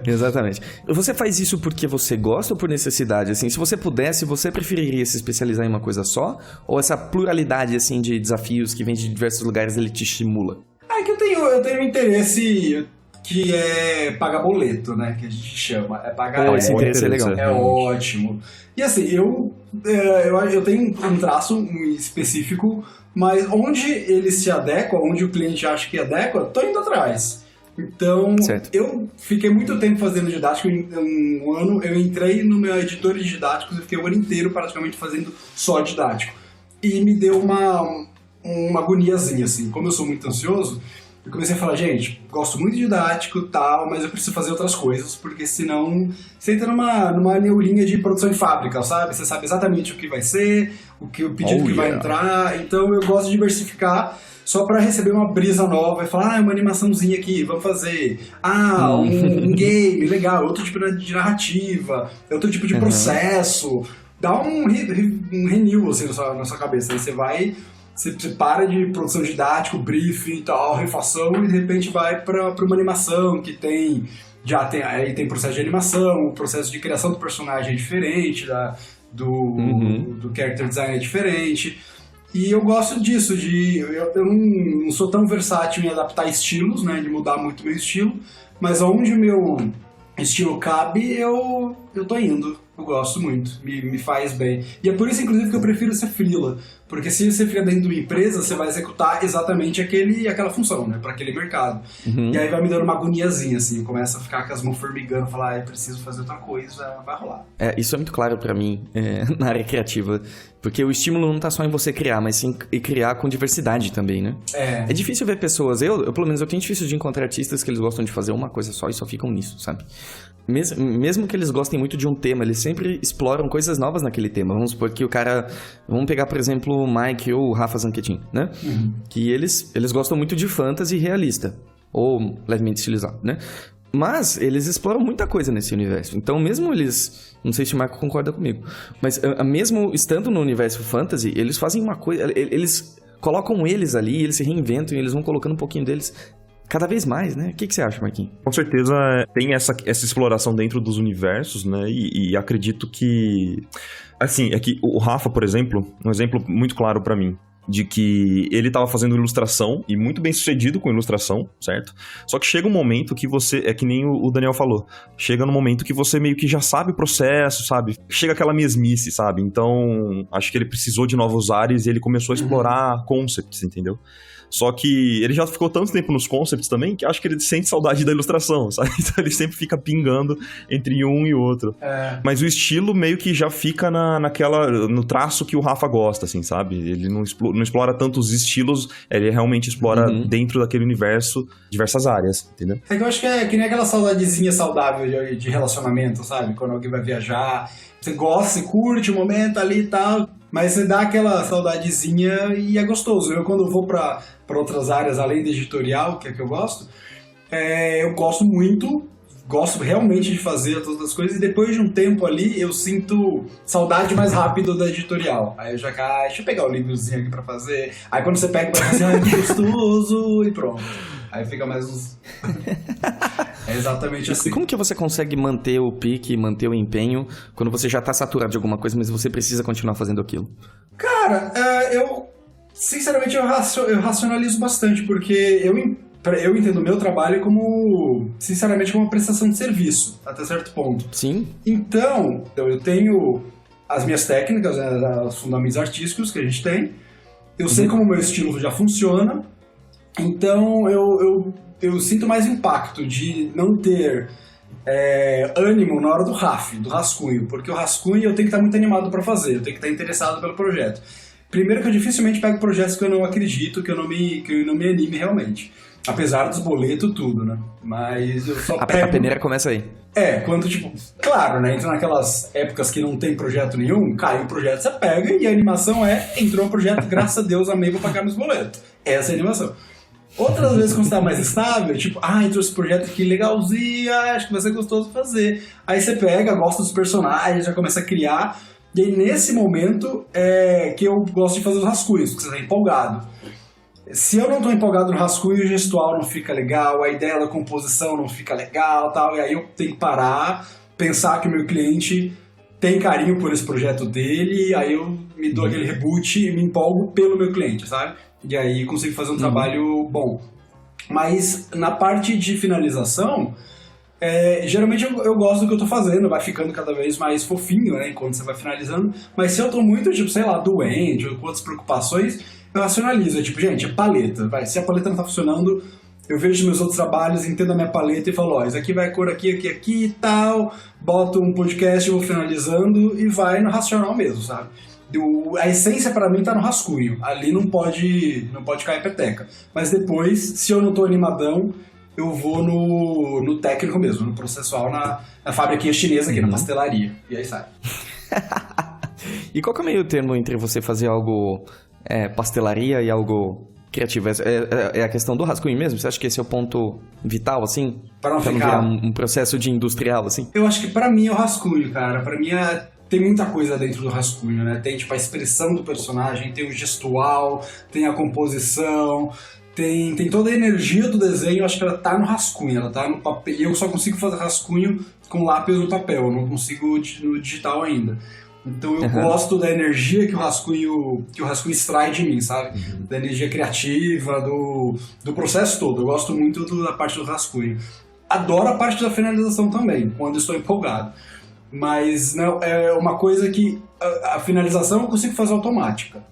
Exatamente. Você faz isso porque você gosta ou por necessidade? Assim, se você pudesse, você preferiria se especializar em uma coisa só? Ou essa pluralidade, assim, de desafios que vem de diversos lugares, ele te estimula? É que eu tenho um interesse que é pagar boleto, né? Que a gente chama. É pagar... Esse interesse é legal. É ótimo. E assim, eu tenho um traço específico, mas onde ele se adequa, onde o cliente acha que adequa, tô indo atrás. Então, Certo. eu fiquei muito tempo fazendo didático. Em um ano, eu entrei no meu editor de didáticos e fiquei o ano inteiro praticamente fazendo só didático. E me deu uma agoniazinha, assim. Como eu sou muito ansioso, eu comecei a falar, gente, gosto muito de didático e tal, mas eu preciso fazer outras coisas, porque senão você entra numa neurinha de produção em fábrica, sabe? Você sabe exatamente o que vai ser, o pedido que vai entrar, então eu gosto de diversificar só pra receber uma brisa nova e falar, uma animaçãozinha aqui, vamos fazer. Um game, legal, outro tipo de narrativa, outro tipo de processo. Dá um renew assim na sua cabeça, aí você vai... Você para de produção didática, briefing e tal, refação, e de repente vai para uma animação que tem processo de animação, o processo de criação do personagem é diferente, do character design é diferente. E eu gosto disso, eu não sou tão versátil em adaptar estilos, né, de mudar muito meu estilo, mas onde o meu estilo cabe, eu tô indo. Eu gosto muito, me faz bem. E é por isso, inclusive, que eu prefiro ser freela. Porque se você fica dentro de uma empresa, você vai executar exatamente aquela função, né? Para aquele mercado. E aí vai me dando uma agoniazinha, assim. Eu começo a ficar com as mãos formigando, falar, eu preciso fazer outra coisa, vai rolar. Isso é muito claro pra mim, na área criativa. Porque o estímulo não tá só em você criar, mas sim em criar com diversidade também, né? É difícil ver pessoas... Eu, pelo menos, eu tenho difícil de encontrar artistas que eles gostam de fazer uma coisa só e só ficam nisso, sabe? Mesmo que eles gostem muito de um tema, eles sempre exploram coisas novas naquele tema. Vamos supor que o cara... Vamos pegar, por exemplo, o Mike ou o Rafa Zanquetin, né? Que eles gostam muito de fantasy realista. Ou levemente estilizado, né? Mas eles exploram muita coisa nesse universo. Então, mesmo eles... Não sei se o Marco concorda comigo. Mas mesmo estando no universo fantasy, eles fazem uma coisa... Eles colocam eles ali, eles se reinventam e eles vão colocando um pouquinho deles cada vez mais, né? O que você acha, Marquinhos? Com certeza tem essa exploração dentro dos universos, né? E acredito que... Assim, é que o Rafa, por exemplo, um exemplo muito claro pra mim, de que ele estava fazendo ilustração, e muito bem sucedido com ilustração, certo? Só que chega um momento que você, é que nem o Daniel falou, chega no momento que você meio que já sabe o processo, sabe? Chega aquela mesmice, sabe? Então, acho que ele precisou de novos ares e ele começou a explorar concepts, entendeu? Só que ele já ficou tanto tempo nos concepts também, que acho que ele sente saudade da ilustração, sabe? Então ele sempre fica pingando entre um e outro. Mas o estilo meio que já fica no traço que o Rafa gosta, assim, sabe? Ele não explora tanto os estilos, ele realmente explora dentro daquele universo diversas áreas, entendeu? É que eu acho que nem aquela saudadezinha saudável de relacionamento, sabe? Quando alguém vai viajar, você gosta, você curte o momento ali e tal, mas você dá aquela saudadezinha e é gostoso. Eu, quando vou pra outras áreas, além da editorial, que é que eu gosto, eu gosto muito, gosto realmente de fazer todas as coisas, e depois de um tempo ali, eu sinto saudade mais rápido da editorial. Aí eu já deixa eu pegar o livrozinho aqui pra fazer. Aí quando você pega pra fazer, que gostoso, e pronto. Aí fica mais uns... É exatamente assim. E como que você consegue manter o pique, manter o empenho, quando você já tá saturado de alguma coisa, mas você precisa continuar fazendo aquilo? Cara, sinceramente, eu racionalizo bastante, porque eu entendo o meu trabalho como, sinceramente, como uma prestação de serviço, até certo ponto. Sim. Então eu tenho as minhas técnicas, os fundamentos artísticos que a gente tem, eu sei como o meu estilo já funciona, então eu sinto mais impacto de não ter ânimo na hora do rascunho, porque o rascunho eu tenho que estar muito animado para fazer, eu tenho que estar interessado pelo projeto. Primeiro que eu dificilmente pego projetos que eu não acredito, que eu não me anime realmente. Apesar dos boletos, tudo, né? Mas eu só pego... A peneira começa aí. Quando, claro, né? Entra naquelas épocas que não tem projeto nenhum, cai o projeto, você pega, e a animação entrou um projeto, graças a Deus, amei, vou pagar meus boletos. Essa é a animação. Outras vezes, quando você tá mais estável, entrou esse projeto aqui legalzinho, acho que vai ser gostoso fazer. Aí você pega, gosta dos personagens, já começa a criar, e aí nesse momento que eu gosto de fazer os rascunhos, porque você tá empolgado. Se eu não tô empolgado no rascunho, o gestual não fica legal, a ideia da composição não fica legal, tal, e aí eu tenho que parar, pensar que o meu cliente tem carinho por esse projeto dele, aí eu me dou aquele reboot e me empolgo pelo meu cliente, sabe? E aí consigo fazer um trabalho bom. Mas na parte de finalização, geralmente eu gosto do que eu tô fazendo, vai ficando cada vez mais fofinho, né, enquanto você vai finalizando. Mas se eu tô muito, doente ou com outras preocupações, eu racionalizo. Gente, é paleta. Se a paleta não tá funcionando, eu vejo meus outros trabalhos, entendo a minha paleta e falo, isso aqui vai cor aqui, aqui, aqui e tal. Boto um podcast, vou finalizando e vai no racional mesmo, sabe? A essência pra mim tá no rascunho. Ali não pode cair peteca. Mas depois, se eu não tô animadão, eu vou no técnico mesmo, no processual, na fabriquinha chinesa aqui, na pastelaria. E aí sai. E qual que é o meio termo entre você fazer algo pastelaria e algo criativo? É a questão do rascunho mesmo? Você acha que esse é o ponto vital, assim? Pra não virar um processo de industrial, assim? Eu acho que pra mim é o rascunho, cara. Pra mim tem muita coisa dentro do rascunho, né? Tem, a expressão do personagem, tem o gestual, tem a composição, tem toda a energia do desenho. Eu acho que ela tá no rascunho, ela tá no papel. E eu só consigo fazer rascunho com lápis no papel, eu não consigo no digital ainda. Então eu gosto da energia que o rascunho extrai de mim, sabe? Da energia criativa, do processo todo. Eu gosto muito da parte do rascunho. Adoro a parte da finalização também, quando estou empolgado. Mas não, é uma coisa que a finalização eu consigo fazer automática.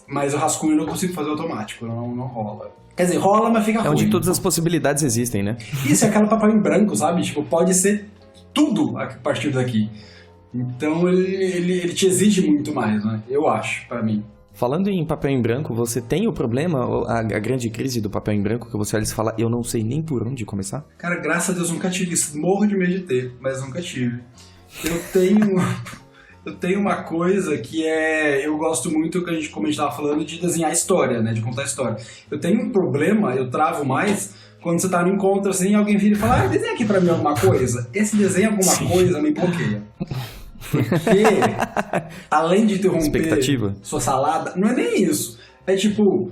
Mas o rascunho eu não consigo fazer automático, não rola. Quer dizer, rola, mas fica ruim. É onde todas as possibilidades existem, né? Isso, é aquela papel em branco, sabe? Pode ser tudo a partir daqui. Então ele te exige muito mais, né? Eu acho, pra mim. Falando em papel em branco, você tem o problema, a grande crise do papel em branco, que você olha e fala, eu não sei nem por onde começar? Cara, graças a Deus nunca tive isso. Morro de medo de ter, mas nunca tive. Eu tenho uma coisa que eu gosto muito, como a gente tava falando, de desenhar história, né? De contar história. Eu tenho um problema, eu travo mais quando você tá no encontro assim, alguém vira e fala, desenha aqui pra mim alguma coisa. Esse desenho alguma coisa me bloqueia. Porque, além de interromper sua salada, não é nem isso. É tipo,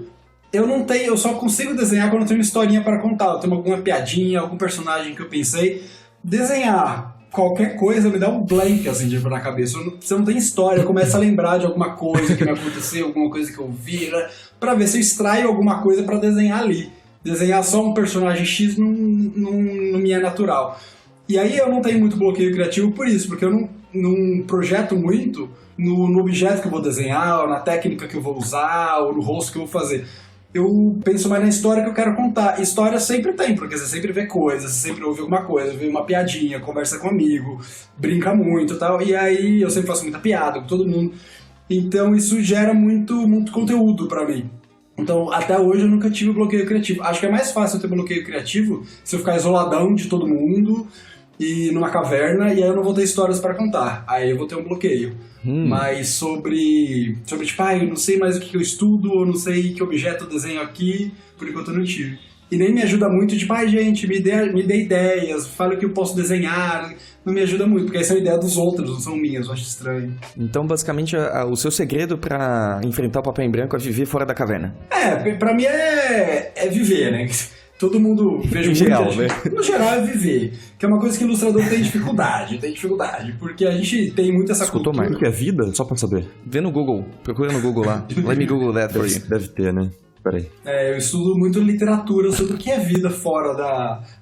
eu só consigo desenhar quando eu tenho uma historinha para contar. Eu tenho alguma piadinha, algum personagem que eu pensei. Desenhar qualquer coisa me dá um blank, assim, tipo, na cabeça. Você não tem história, eu começo a lembrar de alguma coisa que me aconteceu, alguma coisa que eu vi, né? Pra ver se eu extraio alguma coisa pra desenhar ali. Desenhar só um personagem X não me é natural. E aí eu não tenho muito bloqueio criativo por isso, porque eu não projeto muito no objeto que eu vou desenhar, ou na técnica que eu vou usar, ou no rosto que eu vou fazer. Eu penso mais na história que eu quero contar. História sempre tem, porque você sempre vê coisas, você sempre ouve alguma coisa, vê uma piadinha, conversa com um amigo, brinca muito e tal. E aí eu sempre faço muita piada com todo mundo. Então isso gera muito conteúdo pra mim. Então, até hoje eu nunca tive bloqueio criativo. Acho que é mais fácil eu ter bloqueio criativo se eu ficar isoladão de todo mundo e numa caverna, e aí eu não vou ter histórias pra contar. Aí eu vou ter um bloqueio. Mas sobre tipo, eu não sei mais o que eu estudo, eu não sei que objeto eu desenho aqui, por enquanto eu não tive. E nem me ajuda muito, tipo, gente, me dê ideias, fala o que eu posso desenhar. Não me ajuda muito, porque essa é a ideia dos outros, não são minhas, eu acho estranho. Então, basicamente, o seu segredo pra enfrentar o papel em branco é viver fora da caverna. Pra mim é viver, né? Todo mundo vejo em geral, né? No geral é viver, que é uma coisa que o ilustrador tem dificuldade, porque a gente tem muito essa Escutou, cultura. O que é vida? Só pra saber. Vê no Google, procura no Google lá. Let me Google that for you. Deve ter, né? Peraí. Eu estudo muito literatura sobre o que é vida fora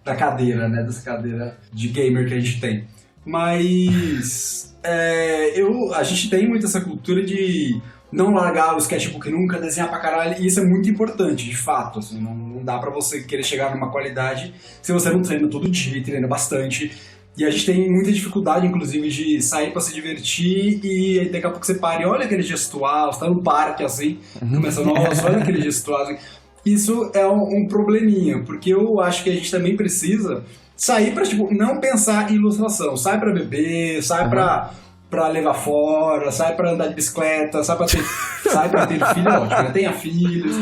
da cadeira, né? Dessa cadeira de gamer que a gente tem. Mas a gente tem muito essa cultura de não largar o sketchbook nunca, desenhar pra caralho, e isso é muito importante, de fato, assim, não dá pra você querer chegar numa qualidade se você não treina todo dia, treina bastante, e a gente tem muita dificuldade, inclusive, de sair pra se divertir, e aí daqui a pouco você para e olha aquele gestual, você tá no parque, assim, começa, nossa, olha aquele gestual, assim. Isso é um probleminha, porque eu acho que a gente também precisa sair pra, tipo, não pensar em ilustração, sai pra beber, sai pra levar fora, sai pra andar de bicicleta, sai pra ter filho, ótimo, né? Tenha filhos.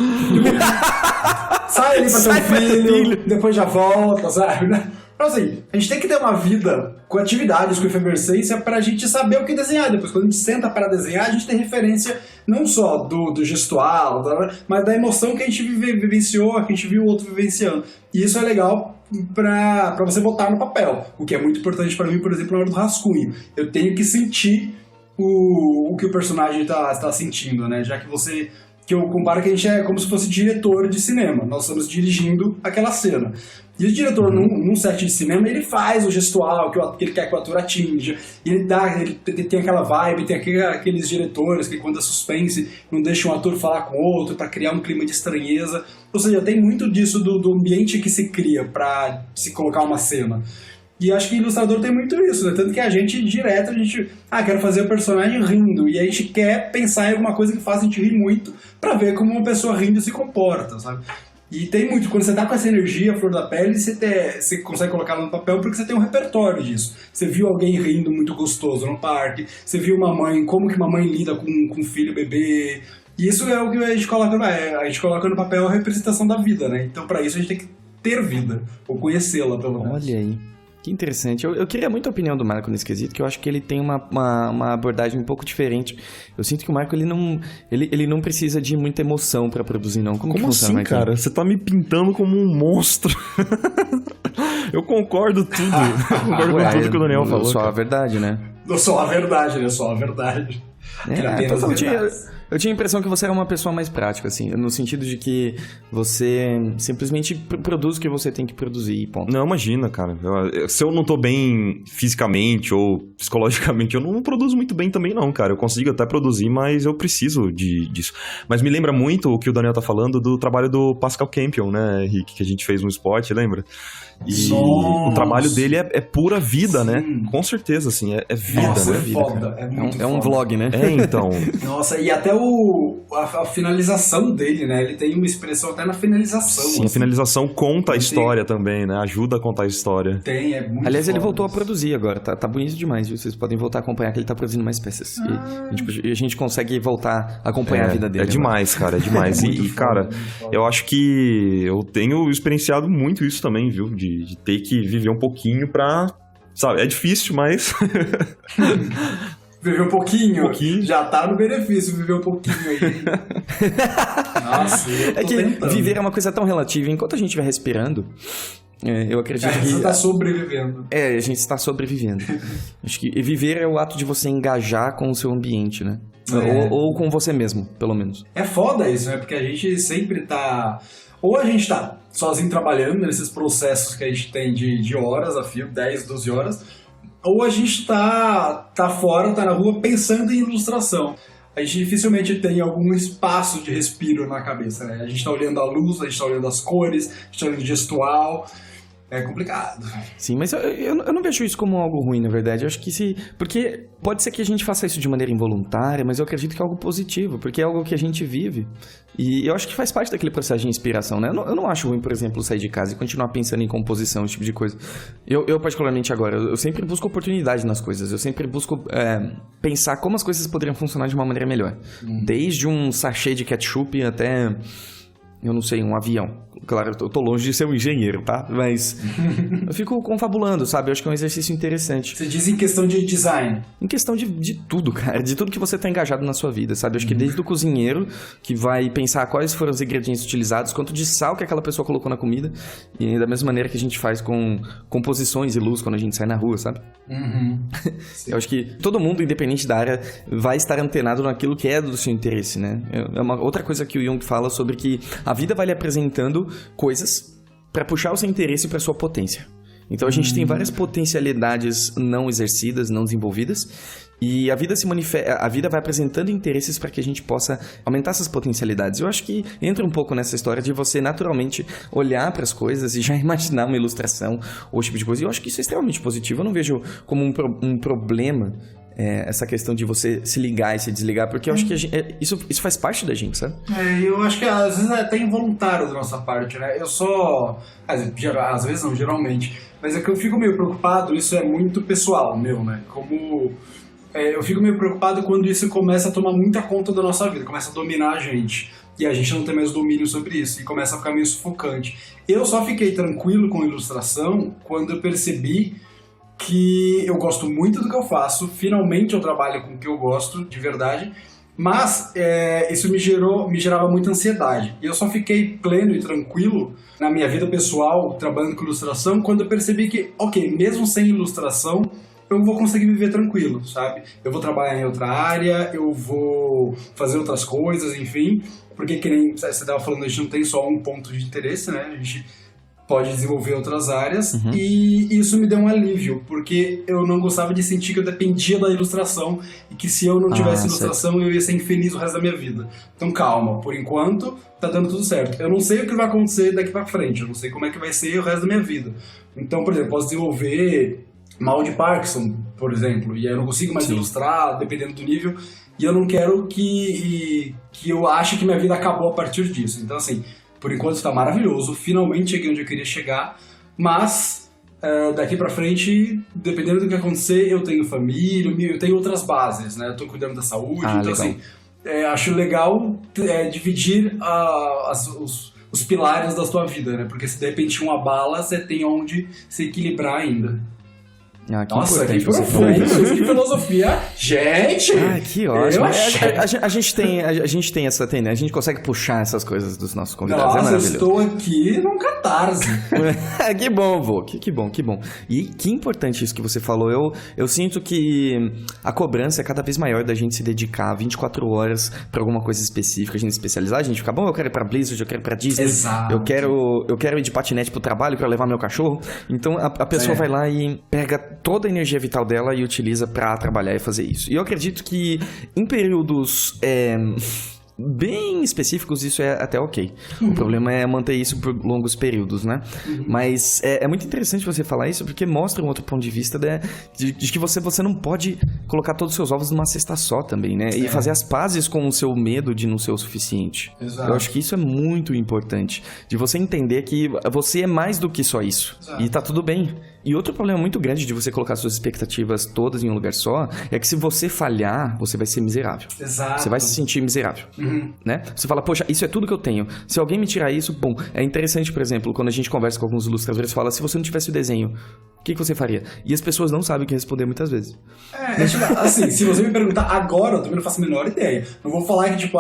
Sai ali pra ter um filho, depois já volta, sabe? Então assim, a gente tem que ter uma vida com atividades, com efervescência pra gente saber o que desenhar. Depois, quando a gente senta para desenhar, a gente tem referência não só do gestual, mas da emoção que a gente vivenciou, que a gente viu o outro vivenciando. E isso é legal pra você botar no papel. O que é muito importante pra mim, por exemplo, na hora do rascunho. Eu tenho que sentir o que o personagem tá sentindo, né? Já que eu comparo que a gente é como se fosse diretor de cinema. Nós estamos dirigindo aquela cena. E o diretor, num set de cinema, ele faz o gestual que ele quer que o ator atinja. E ele tem aquela vibe, tem aqueles diretores que, quando é suspense, não deixam o ator falar com o outro para criar um clima de estranheza. Ou seja, tem muito disso do ambiente que se cria para se colocar uma cena. E acho que ilustrador tem muito isso, né? Tanto que a gente, quero fazer o personagem rindo. E a gente quer pensar em alguma coisa que faça a gente rir muito pra ver como uma pessoa rindo se comporta, sabe? E tem muito, quando você tá com essa energia, a flor da pele, você consegue colocá-la no papel porque você tem um repertório disso. Você viu alguém rindo muito gostoso no parque, você viu uma mãe, como que uma mãe lida com um filho, bebê. E isso é o que a gente coloca no papel a representação da vida, né? Então pra isso a gente tem que ter vida, ou conhecê-la pelo menos. Olha aí. Que interessante. Eu queria muito a opinião do Marco nesse quesito, que eu acho que ele tem uma abordagem um pouco diferente. Eu sinto que o Marco, ele não precisa de muita emoção pra produzir, não. Como que funciona, assim, Marco? cara? Você tá me pintando como um monstro. Eu concordo tudo. Concordo com tudo que o Daniel falou. Só cara. a verdade, né? Só a verdade, né? Só a verdade. Eu tinha a impressão que você era uma pessoa mais prática, assim, no sentido de que você simplesmente produz o que você tem que produzir e ponto. Não, imagina, cara. Se eu não tô bem fisicamente ou psicologicamente, eu não produzo muito bem também, não, cara. Eu consigo até produzir, mas eu preciso disso. Mas me lembra muito o que o Daniel tá falando do trabalho do Pascal Campion, né, Henrique? Que a gente fez um spot, lembra? E o trabalho dele é pura vida, Sim. né? Com certeza, assim, é vida, Nossa, né? é foda. É muito É um foda. vlog, né? Então. Nossa, e até a finalização dele, né? Ele tem uma expressão até na finalização. Sim, a assim. finalização conta a Ele história também, né? Ajuda a contar a história. Tem, é muito Aliás, ele foda voltou a isso. produzir agora, tá bonito demais, viu? Vocês podem voltar a acompanhar que ele tá produzindo mais peças. E a gente consegue voltar a acompanhar a vida dele. É demais, cara, é demais. Muito E, foda, cara, muito foda. eu acho que eu tenho experienciado muito isso também, viu? De ter que viver um pouquinho pra... Sabe, é difícil, mas... Viver um pouquinho. pouquinho. Já tá no benefício viver um pouquinho aí. Nossa, eu tô É que tentando. viver é uma coisa tão relativa. Enquanto a gente vai respirando, eu acredito que... Você tá sobrevivendo. a gente está sobrevivendo. Acho que viver é o ato de você engajar com o seu ambiente, né? Ou com você mesmo, pelo menos. É foda isso, né? Porque a gente sempre tá... Ou a gente tá sozinho trabalhando nesses processos que a gente tem de horas a fio, 10, 12 horas, ou a gente tá fora, tá na rua pensando em ilustração. A gente dificilmente tem algum espaço de respiro na cabeça, né? A gente tá olhando a luz, a gente tá olhando as cores, a gente tá olhando o gestual. É complicado. Sim, mas eu não vejo isso como algo ruim, na verdade. Eu acho que porque pode ser que a gente faça isso de maneira involuntária, mas eu acredito que é algo positivo, porque é algo que a gente vive. E eu acho que faz parte daquele processo de inspiração, né? Eu não acho ruim, por exemplo, sair de casa e continuar pensando em composição, esse tipo de coisa. Eu particularmente agora, eu sempre busco oportunidade nas coisas. Eu sempre busco pensar como as coisas poderiam funcionar de uma maneira melhor. Desde um sachê de ketchup até... eu não sei, um avião. Claro, eu tô longe de ser um engenheiro, tá? Mas eu fico confabulando, sabe? Eu acho que é um exercício interessante. Você diz em questão de design. Em questão de tudo, cara. De tudo que você tá engajado na sua vida, sabe? Eu acho que desde o cozinheiro, que vai pensar quais foram os ingredientes utilizados, quanto de sal que aquela pessoa colocou na comida. E da mesma maneira que a gente faz com composições e luz quando a gente sai na rua, sabe? Eu acho que todo mundo, independente da área, vai estar antenado naquilo que é do seu interesse, né? É uma outra coisa que o Jung fala sobre que a vida vai lhe apresentando coisas para puxar o seu interesse para sua potência. Então a gente tem várias potencialidades não exercidas, não desenvolvidas, e a vida a vida vai apresentando interesses para que a gente possa aumentar essas potencialidades. Eu acho que entra um pouco nessa história de você naturalmente olhar para as coisas e já imaginar uma ilustração ou esse tipo de coisa. E eu acho que isso é extremamente positivo. Eu não vejo como um problema essa questão de você se ligar e se desligar, porque eu acho que isso faz parte da gente, sabe? Eu acho que às vezes é até involuntário da nossa parte, né? Eu só... Às vezes não, geralmente. Mas é que eu fico meio preocupado, isso é muito pessoal meu, né? Como... eu fico meio preocupado quando isso começa a tomar muita conta da nossa vida, começa a dominar a gente. E a gente não tem mais domínio sobre isso, e começa a ficar meio sufocante. Eu só fiquei tranquilo com a ilustração quando eu percebi que eu gosto muito do que eu faço, finalmente eu trabalho com o que eu gosto, de verdade, mas isso me gerava muita ansiedade. E eu só fiquei pleno e tranquilo na minha vida pessoal, trabalhando com ilustração, quando eu percebi que, ok, mesmo sem ilustração, eu vou conseguir viver tranquilo, sabe? Eu vou trabalhar em outra área, eu vou fazer outras coisas, enfim, porque que nem você estava falando, a gente não tem só um ponto de interesse, né? A gente pode desenvolver outras áreas, e isso me deu um alívio, porque eu não gostava de sentir que eu dependia da ilustração, e que se eu não tivesse ilustração, eu ia ser infeliz o resto da minha vida. Então calma, por enquanto tá dando tudo certo. Eu não sei o que vai acontecer daqui pra frente, eu não sei como é que vai ser o resto da minha vida. Então, por exemplo, posso desenvolver mal de Parkinson, por exemplo, e aí eu não consigo mais ilustrar, dependendo do nível, e eu não quero que eu ache que minha vida acabou a partir disso. Então, assim, por enquanto está maravilhoso, finalmente cheguei onde eu queria chegar, mas daqui pra frente, dependendo do que acontecer, eu tenho família, eu tenho outras bases, né? Eu tô cuidando da saúde, então legal. assim, acho legal dividir os pilares da sua vida, né? Porque se de repente uma bala, você tem onde se equilibrar ainda. Que Nossa, que importante você falar isso. profundo, que filosofia. Gente! Que ótimo. Eu achei. A gente tem essa tendência, a gente consegue puxar essas coisas dos nossos convidados. Nossa, É eu maravilhoso. estou aqui num catarse. Que bom, vô. Que bom. E que importante isso que você falou. Eu sinto que a cobrança é cada vez maior da gente se dedicar 24 horas pra alguma coisa específica, a gente se especializar, a gente fica, bom, eu quero ir pra Blizzard, eu quero ir pra Disney, Exato. eu quero ir de patinete pro trabalho pra levar meu cachorro. Então a pessoa vai lá e pega toda a energia vital dela e utiliza pra trabalhar e fazer isso. E eu acredito que em períodos bem específicos isso é até ok. O problema é manter isso por longos períodos, né? Mas é muito interessante você falar isso porque mostra um outro ponto de vista de que você não pode colocar todos os seus ovos numa cesta só também, né? E fazer as pazes com o seu medo de não ser o suficiente. Exato. Eu acho que isso é muito importante. De você entender que você é mais do que só isso. Exato. E tá tudo bem. E outro problema muito grande de você colocar suas expectativas todas em um lugar só é que se você falhar, você vai ser miserável. Exato. Você vai se sentir miserável. né? Você fala, poxa, isso é tudo que eu tenho. Se alguém me tirar isso, bom, é interessante, por exemplo, quando a gente conversa com alguns ilustradores, fala, se você não tivesse o desenho, o que você faria? E as pessoas não sabem o que responder muitas vezes. Tipo, assim, se você me perguntar agora, eu também não faço a menor ideia. Não vou falar que, tipo,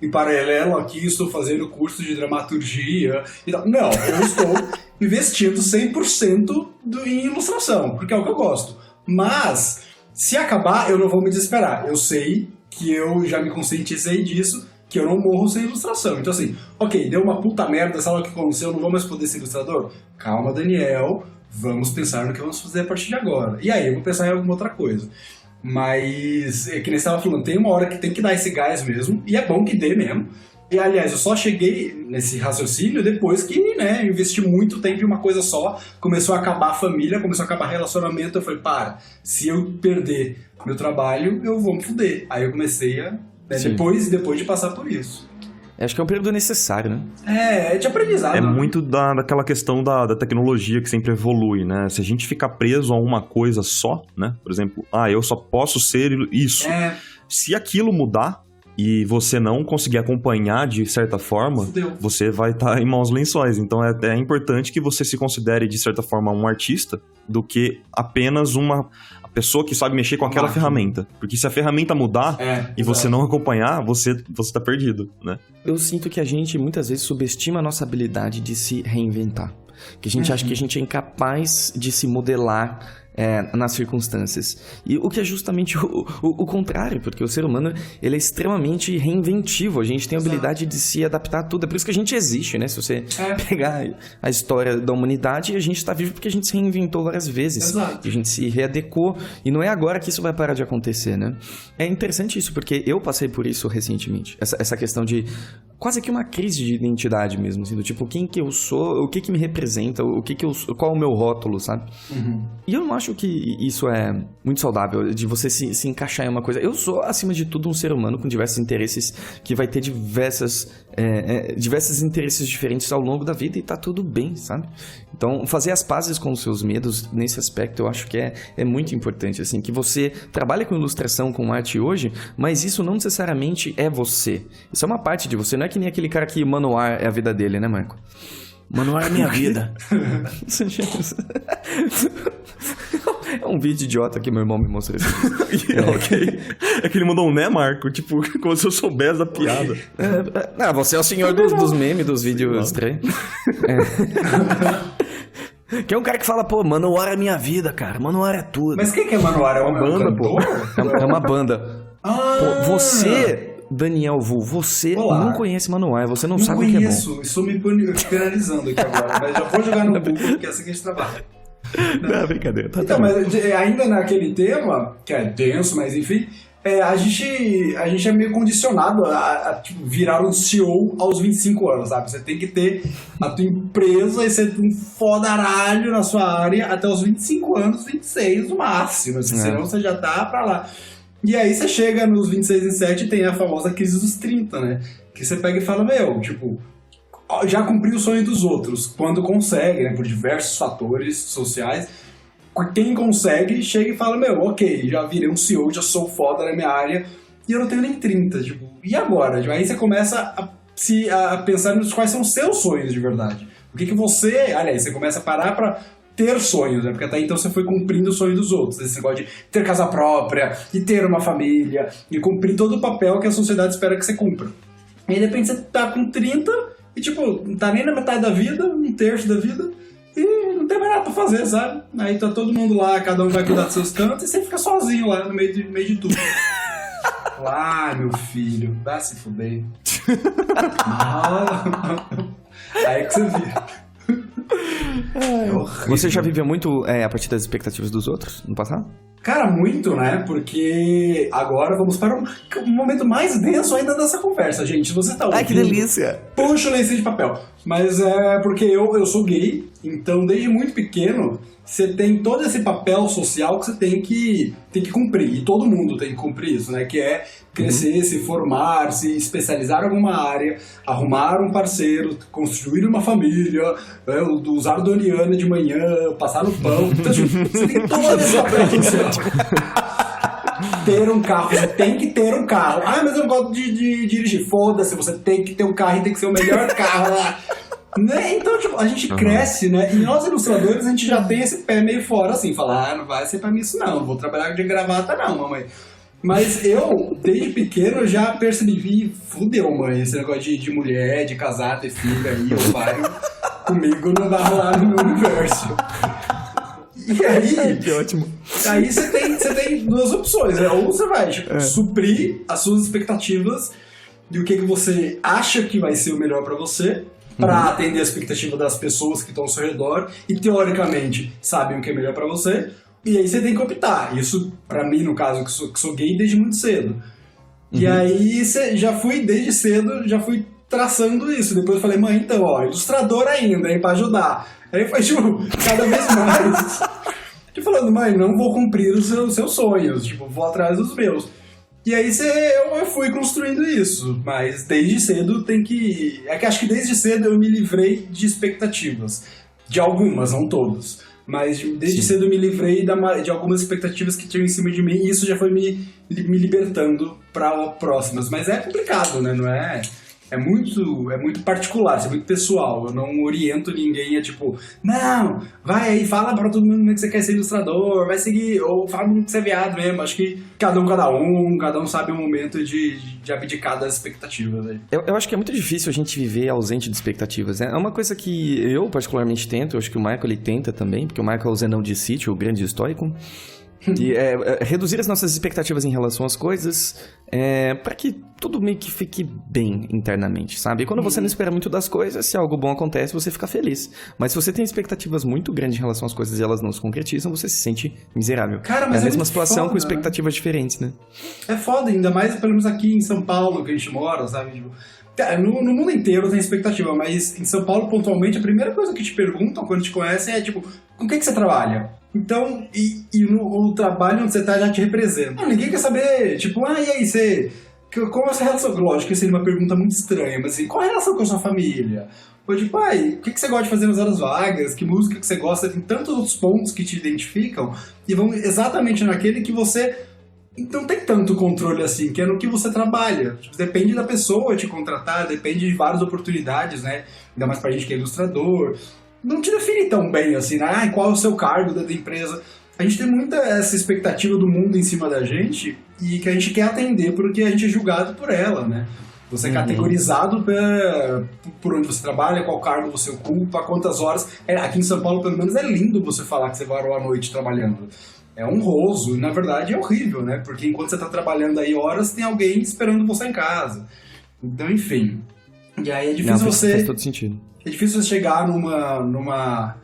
em paralelo aqui estou fazendo curso de dramaturgia e tal. Não, eu estou investindo 100% em ilustração, porque é o que eu gosto. Mas, se acabar, eu não vou me desesperar. Eu sei que eu já me conscientizei disso, que eu não morro sem ilustração. Então, assim, ok, deu uma puta merda, sabe o que aconteceu? Eu não vou mais poder ser ilustrador? Calma, Daniel. Vamos pensar no que vamos fazer a partir de agora. E aí, eu vou pensar em alguma outra coisa. Mas, é que nem você estava falando, tem uma hora que tem que dar esse gás mesmo, e é bom que dê mesmo. E, aliás, eu só cheguei nesse raciocínio depois que, né, eu investi muito tempo em uma coisa só, começou a acabar a família, começou a acabar relacionamento, eu falei, se eu perder meu trabalho, eu vou me fuder. Aí eu comecei a, né, depois de passar por isso. Acho que é um período necessário, né? É de aprendizado. É muito daquela questão da tecnologia que sempre evolui, né? Se a gente ficar preso a uma coisa só, né? Por exemplo, eu só posso ser isso. Se aquilo mudar e você não conseguir acompanhar de certa forma, você vai estar em maus lençóis. Então é importante que você se considere, de certa forma, um artista do que apenas uma pessoa que sabe mexer com aquela ferramenta. Porque se a ferramenta mudar e você não acompanhar, você tá perdido, né? Eu sinto que a gente muitas vezes subestima a nossa habilidade de se reinventar. Que a gente acha que a gente é incapaz de se modelar nas circunstâncias. E o que é justamente o contrário, porque o ser humano ele é extremamente reinventivo. A gente tem a habilidade de se adaptar a tudo. É por isso que a gente existe, né? Se você pegar a história da humanidade, a gente está vivo porque a gente se reinventou várias vezes. Exato. A gente se readequou. E não é agora que isso vai parar de acontecer, né? É interessante isso, porque eu passei por isso recentemente. Essa questão de quase que uma crise de identidade mesmo, assim, do tipo, quem que eu sou, o que que me representa, qual é o meu rótulo, sabe? E eu não acho que isso é muito saudável, de você se encaixar em uma coisa. Eu sou, acima de tudo, um ser humano com diversos interesses, que vai ter diversos interesses diferentes ao longo da vida e tá tudo bem, sabe? Então, fazer as pazes com os seus medos, nesse aspecto, eu acho que é muito importante, assim, que você trabalha com ilustração, com arte hoje, mas isso não necessariamente é você. Isso é uma parte de você, não é que nem aquele cara que Manoir é a vida dele, né, Marco? Manoir é minha vida. É um vídeo idiota que meu irmão me mostrou esse Ok. É que ele mandou um né, Marco? Tipo, como se eu soubesse da piada. Você é o senhor dos memes, dos vídeos estranhos. Que é um cara que fala, pô, Manoir é minha vida, cara. Manoir é tudo. Mas quem que é Manoir? É uma banda, pô? É uma banda. Pô, você... Daniel Vu, você não conhece Manoir, você não sabe o que é bom. Estou me penalizando aqui agora, mas já vou jogar no Google, porque é assim que a gente trabalha. Não, brincadeira. Então, mas ainda naquele tema, que é denso, mas enfim, a gente é meio condicionado a tipo, virar um CEO aos 25 anos, sabe? Você tem que ter a tua empresa e ser um fodaralho na sua área até os 25 anos, 26 no máximo, assim, senão você já tá pra lá. E aí você chega nos 26 e 7 e tem a famosa crise dos 30, né? Que você pega e fala, tipo, já cumpri o sonho dos outros, quando consegue, né? Por diversos fatores sociais. Quem consegue, chega e fala, ok, já virei um CEO, já sou foda na minha área, e eu não tenho nem 30, tipo, e agora? Aí você começa a pensar nos quais são os seus sonhos de verdade. O que você... Aliás, você começa a parar pra ter sonhos, né? Porque até então você foi cumprindo o sonho dos outros. Esse negócio de ter casa própria, e ter uma família, e cumprir todo o papel que a sociedade espera que você cumpra. E aí, de repente, você tá com 30 e, tipo, não tá nem na metade da vida, um terço da vida, e não tem mais nada pra fazer, sabe? Aí tá todo mundo lá, cada um vai cuidar dos seus cantos, e você fica sozinho lá, no meio de tudo. Meu filho, vai se fuder. Aí que você vira. Você já viveu muito a partir das expectativas dos outros no passado? Cara, muito, né? Porque agora vamos para um momento mais denso ainda dessa conversa, gente. Se você tá ouvindo... Ai, que delícia! Puxa o lencinho de papel. Mas é porque eu sou gay, então desde muito pequeno você tem todo esse papel social que você tem que cumprir. E todo mundo tem que cumprir isso, né? Que é crescer, se formar, se especializar em alguma área, arrumar um parceiro, construir uma família, usar Doriana de manhã, passar no pão. Então, você tem todo esse papel social. ter um carro. Você tem que ter um carro. Ah, mas eu não gosto de dirigir. Foda-se, você tem que ter um carro e tem que ser o melhor carro lá. Né? Então, tipo, a gente cresce, né? E nós ilustradores, a gente já tem esse pé meio fora, assim. Falar, não vai ser pra mim isso não vou trabalhar de gravata não, mamãe. Mas eu, desde pequeno, já percebi, fudeu, mãe, esse negócio de mulher, de casar, ter filho aí, ou pai, comigo não vai rolar no meu universo. E aí, Que ótimo. aí você tem duas opções, né? Ou você vai, tipo, suprir as suas expectativas de o que você acha que vai ser o melhor pra você, pra atender a expectativa das pessoas que estão ao seu redor e, teoricamente, sabem o que é melhor pra você. E aí você tem que optar. Isso, pra mim, no caso, que sou gay desde muito cedo. E aí já fui, desde cedo, já fui traçando isso. Depois eu falei, mãe, então, ó, ilustrador ainda, hein, pra ajudar. Aí foi, tipo, cada vez mais. Tipo, falando, mãe, não vou cumprir os seus sonhos. Tipo, vou atrás dos meus. E aí eu fui construindo isso. Mas desde cedo tem que... É que acho que desde cedo eu me livrei de expectativas. De algumas, não todas. Mas desde cedo eu me livrei de algumas expectativas que tinham em cima de mim. E isso já foi me libertando para próximas. Mas é complicado, né? Não é... É muito particular, isso é muito pessoal. Eu não oriento ninguém a tipo, não, vai aí, fala pra todo mundo que você quer ser ilustrador, vai seguir, ou fala que você é viado mesmo. Acho que cada um sabe o momento de abdicar das expectativas. Aí. Eu acho que é muito difícil a gente viver ausente de expectativas, né? É uma coisa que eu particularmente tento, eu acho que o Michael ele tenta também, porque o Michael é o Zenão de Sítio, o grande estoico. E reduzir as nossas expectativas em relação às coisas para que tudo meio que fique bem internamente, sabe? E quando você não espera muito das coisas, se algo bom acontece, você fica feliz. Mas se você tem expectativas muito grandes em relação às coisas e elas não se concretizam, você se sente miserável. Cara, mas é a mesma situação foda, com expectativas diferentes, né? É foda, ainda mais pelo menos aqui em São Paulo, que a gente mora, sabe? Tipo, no mundo inteiro tem expectativa, mas em São Paulo, pontualmente, a primeira coisa que te perguntam quando te conhecem é tipo, com o que você trabalha? Então, o trabalho onde você tá já te representa. Não, ninguém quer saber, tipo, e aí, você... Qual é a sua relação? Lógico que seria uma pergunta muito estranha, mas assim, qual é a relação com a sua família? Ou tipo, o que você gosta de fazer nas horas vagas? Que música que você gosta? Tem tantos outros pontos que te identificam e vão exatamente naquele que você não tem tanto controle assim, que é no que você trabalha. Tipo, depende da pessoa te contratar, depende de várias oportunidades, né? Ainda mais pra gente que é ilustrador. Não te define tão bem assim, né? Qual é o seu cargo dentro da empresa? A gente tem muita essa expectativa do mundo em cima da gente e que a gente quer atender porque a gente é julgado por ela, né? Você é categorizado por onde você trabalha, qual cargo você ocupa, quantas horas. Aqui em São Paulo, pelo menos, é lindo você falar que você varou a noite trabalhando. É honroso e, na verdade, é horrível, né? Porque enquanto você está trabalhando aí horas, tem alguém esperando você em casa. Então, enfim. E aí é difícil faz todo sentido. É difícil você chegar numa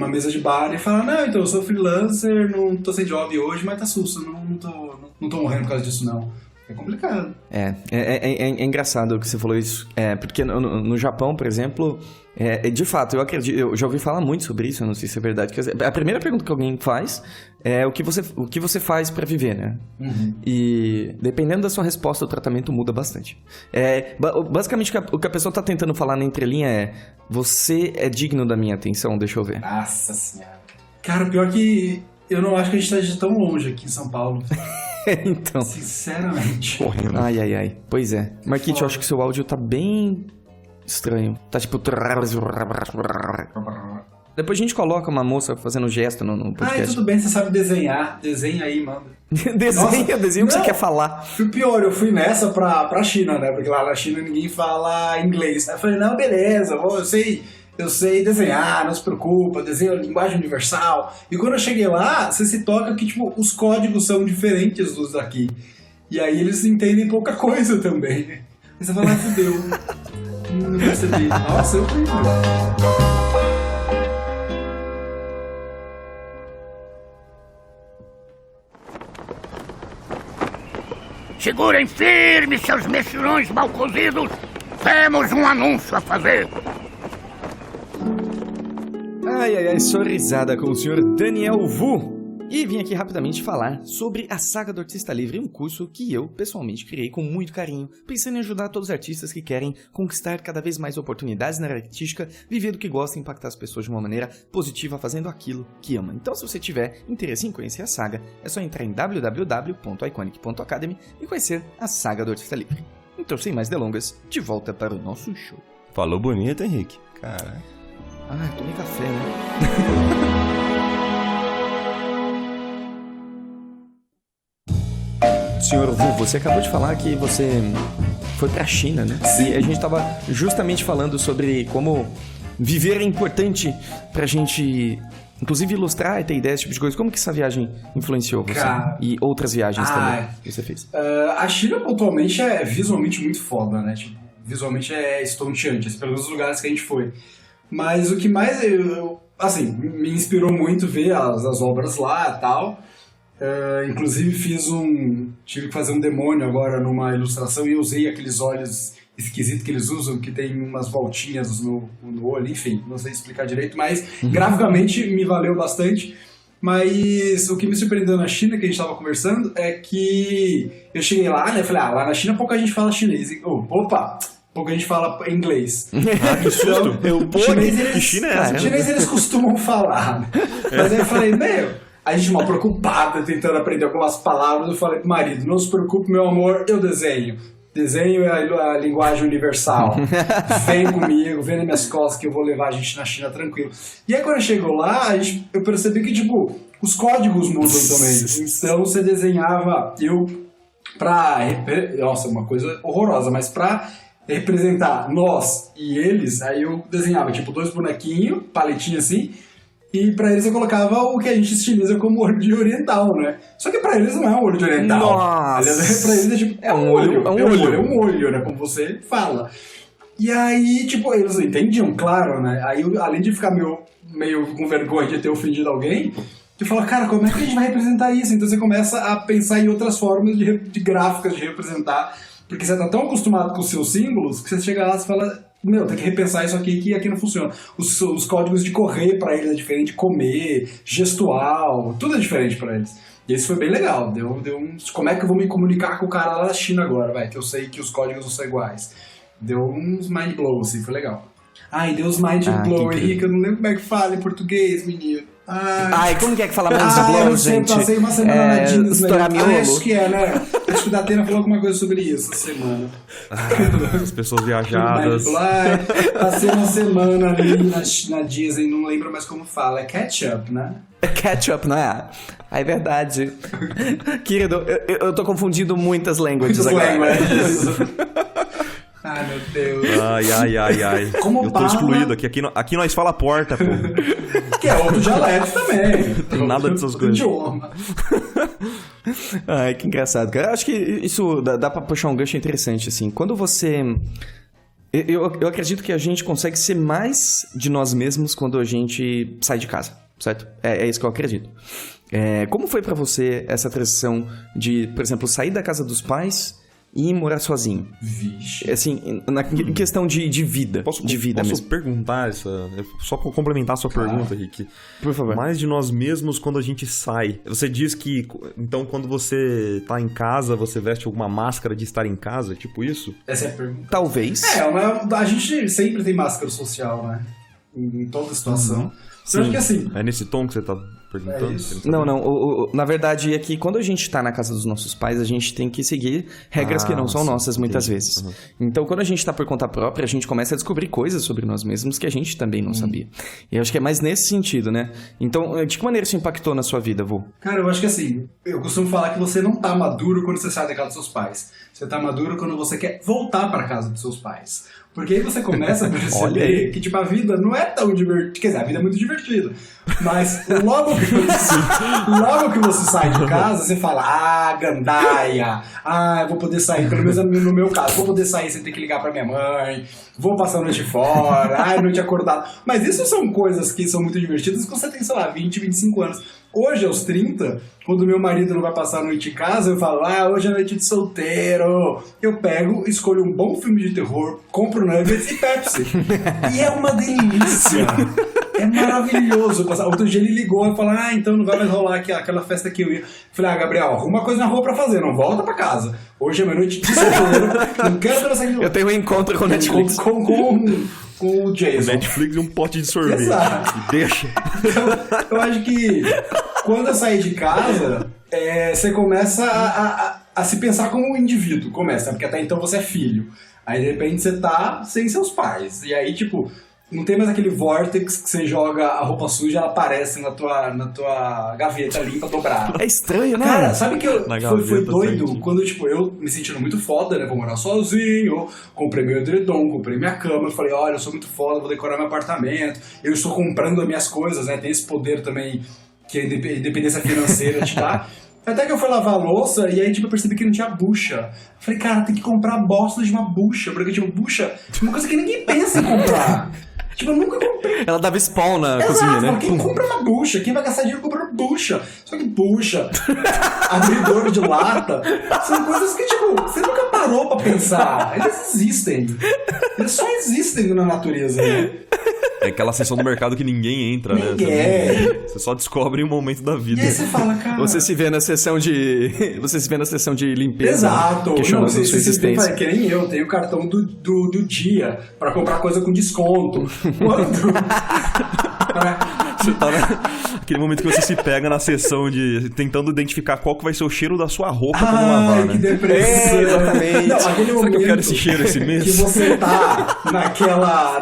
mesa de bar e falar, não, então eu sou freelancer, não tô sem job hoje, mas tá susto, não tô morrendo por causa disso, não. É complicado. É engraçado que você falou isso, porque no Japão, por exemplo, de fato, eu acredito, eu já ouvi falar muito sobre isso, eu não sei se é verdade, que a primeira pergunta que alguém faz é o que você faz pra viver, né? E dependendo da sua resposta, o tratamento muda bastante. Basicamente, o que a pessoa tá tentando falar na entrelinha é, você é digno da minha atenção, deixa eu ver. Nossa senhora. Cara, o pior que eu não acho que a gente esteja tão longe aqui em São Paulo. Então. Sinceramente. Correndo. Ai. Pois é. Marquite, eu acho que seu áudio tá bem estranho. Tá tipo... Depois a gente coloca uma moça fazendo gesto no podcast. Tudo bem, você sabe desenhar. Desenha aí, manda. desenha o que você quer falar. O pior, eu fui nessa pra China, né? Porque lá na China ninguém fala inglês. Aí eu falei, não, beleza, eu sei desenhar, não se preocupa, desenho linguagem universal. E quando eu cheguei lá, você se toca que, tipo, os códigos são diferentes dos daqui. E aí eles entendem pouca coisa também. Aí você fala, fudeu. Não percebi. Nossa, eu fui. Segurem firme, seus mexilhões mal cozidos. Temos um anúncio a fazer. Ai, sorrisada com o senhor Daniel Vu. E vim aqui rapidamente falar sobre a Saga do Artista Livre, um curso que eu, pessoalmente, criei com muito carinho, pensando em ajudar todos os artistas que querem conquistar cada vez mais oportunidades na área artística, viver do que gosta e impactar as pessoas de uma maneira positiva fazendo aquilo que ama. Então, se você tiver interesse em conhecer a Saga, é só entrar em www.iconic.academy e conhecer a Saga do Artista Livre. Então, sem mais delongas, de volta para o nosso show. Falou bonito, Henrique. Caraca. Ah, tomei café, né? Senhor Vu, você acabou de falar que você foi pra China, né? Sim. E a gente tava justamente falando sobre como viver é importante pra gente, inclusive, ilustrar e ter ideias, esse tipo de coisa. Como que essa viagem influenciou você? Cara. E outras viagens também que você fez? A China, pontualmente, é visualmente muito foda, né? Tipo, visualmente é estonteante, pelo menos os lugares que a gente foi. Mas o que mais, assim, me inspirou muito ver as obras lá e tal. Inclusive tive que fazer um demônio agora numa ilustração e eu usei aqueles olhos esquisitos que eles usam, que tem umas voltinhas no olho, enfim, não sei explicar direito, mas graficamente me valeu bastante. Mas o que me surpreendeu na China, que a gente estava conversando, é que eu cheguei lá, né, falei, lá na China pouca gente fala chinês. Pouca gente fala inglês. Que susto! Que China é essa? Chinês eles costumam falar, né? Mas aí eu falei, a gente mal preocupada tentando aprender algumas palavras, eu falei pro marido, não se preocupe, meu amor, eu desenho. Desenho é a linguagem universal. Vem comigo, vem nas minhas costas que eu vou levar a gente na China tranquilo. E aí quando chegou lá, eu percebi que, tipo, os códigos mudam também. Então você desenhava, nossa, uma coisa horrorosa, mas pra representar nós e eles, aí eu desenhava, tipo, 2 bonequinhos, paletinha assim, e pra eles eu colocava o que a gente estiliza como olho de oriental, né? Só que pra eles não é um olho de oriental. Nossa! Aliás, pra eles é tipo, é um olho, né? Como você fala. E aí, tipo, eles entendiam, claro, né? Aí, além de ficar meio com vergonha de ter ofendido alguém, eu falo, cara, como é que a gente vai representar isso? Então você começa a pensar em outras formas de gráficas de representar, porque você tá tão acostumado com os seus símbolos que você chega lá e fala, tem que repensar isso aqui, que aqui não funciona. Os códigos de correr pra eles é diferente, de comer, gestual, tudo é diferente pra eles. E isso foi bem legal, deu como é que eu vou me comunicar com o cara lá da China agora, que eu sei que os códigos não são iguais. Deu uns mind blow, assim, foi legal. Ai, deu uns mind blow, Henrique, eu não lembro como é que fala em português, menino. Como que é que fala mind blow, gente? Eu passei uma semana na Disney. Estourar miolo? Acho que é, né? Acho que o Datena falou alguma coisa sobre isso essa semana. As pessoas viajadas. Passei uma semana ali na Disney, não lembro mais como fala. É ketchup, né? É ketchup, não é? É verdade. Querido, eu tô confundindo muitas languages agora. Ai, meu Deus. Ai. Como eu tô excluído aqui. Aqui nós fala porta, pô. Que é outro dialeto também. Nada dessas coisas. Idioma. Ai, que engraçado, cara. Eu acho que isso dá pra puxar um gancho interessante, assim. Quando você... Eu acredito que a gente consegue ser mais de nós mesmos quando a gente sai de casa, certo? É isso que eu acredito. Como foi pra você essa transição de, por exemplo, sair da casa dos pais e morar sozinho? Vixe. Assim, em questão de vida. Posso mesmo. perguntar só pra complementar a sua pergunta, Rick? Por favor. Mais de nós mesmos quando a gente sai. Você diz que, então, quando você tá em casa, você veste alguma máscara de estar em casa, tipo isso? Essa é a pergunta. Talvez. A gente sempre tem máscara social, né? Em toda situação. Eu acho que assim... É nesse tom que você tá perguntando? Não. Na verdade é que quando a gente tá na casa dos nossos pais, a gente tem que seguir regras que não são nossas muitas vezes. Uhum. Então, quando a gente tá por conta própria, a gente começa a descobrir coisas sobre nós mesmos que a gente também não sabia. E eu acho que é mais nesse sentido, né? Então, de que maneira isso impactou na sua vida, Vô? Cara, eu acho que assim, eu costumo falar que você não tá maduro quando você sai da casa dos seus pais. Você tá maduro quando você quer voltar pra casa dos seus pais. Porque aí você começa a perceber que, tipo, a vida não é tão divertida. Quer dizer, a vida é muito divertida. Mas logo que você sai de casa, você fala, gandaia, eu vou poder sair, pelo menos no meu caso, vou poder sair sem ter que ligar pra minha mãe, vou passar a noite fora, noite acordada. Mas isso são coisas que são muito divertidas quando você tem, sei lá, 20, 25 anos. Hoje, aos 30, quando meu marido não vai passar a noite em casa, eu falo, hoje é noite de solteiro. Eu pego, escolho um bom filme de terror, compro nuggets e Pepsi. E é uma delícia. É maravilhoso. Outro dia ele ligou e falou, então não vai mais rolar aquela festa que eu ia. Falei, Gabriel, arruma coisa na rua pra fazer, não volta pra casa. Hoje é meia noite de solteiro, não quero dançar aqui. Eu tenho um encontro com o Netflix. Com o Jason. Netflix e um pote de sorvete. Exato. Deixa. Então, eu acho que quando eu saí de casa, você começa a se pensar como um indivíduo. Começa, porque até então você é filho. Aí, de repente, você tá sem seus pais. E aí, tipo, não tem mais aquele vortex que você joga a roupa suja, ela aparece na tua gaveta limpa, dobrada. É estranho, né? Cara, sabe que foi doido certinho. quando, tipo, eu me sentindo muito foda, né? Vou morar sozinho, comprei meu edredom, comprei minha cama. Eu falei, olha, eu sou muito foda, vou decorar meu apartamento. Eu estou comprando as minhas coisas, né? Tem esse poder também que a independência financeira te dá. Até que eu fui lavar a louça e aí, tipo, eu percebi que não tinha bucha. Eu falei, cara, tem que comprar a bosta de uma bucha. Porque, tipo, bucha é uma coisa que ninguém pensa em comprar. Tipo, eu nunca comprei. Ela dava spawn na Exato, cozinha, né? quem compra uma bucha? Quem vai gastar dinheiro comprando bucha? Só que bucha, abridor de lata, são coisas que, tipo, você nunca parou pra pensar. Eles existem. Eles só existem na natureza, né? É aquela seção do mercado que ninguém entra, né? Você só descobre em um momento da vida. E aí você fala, cara... Você se vê na sessão de... Você se vê na sessão de limpeza. Exato. Questionando a Você sua existência. que nem eu, tenho o cartão do dia pra comprar coisa com desconto. Quando... Você tá naquele momento que você se pega na sessão de... tentando identificar qual que vai ser o cheiro da sua roupa quando lavar, né? Que depressão. exatamente. Não, aquele Será momento que eu quero esse cheiro esse mês? que você tá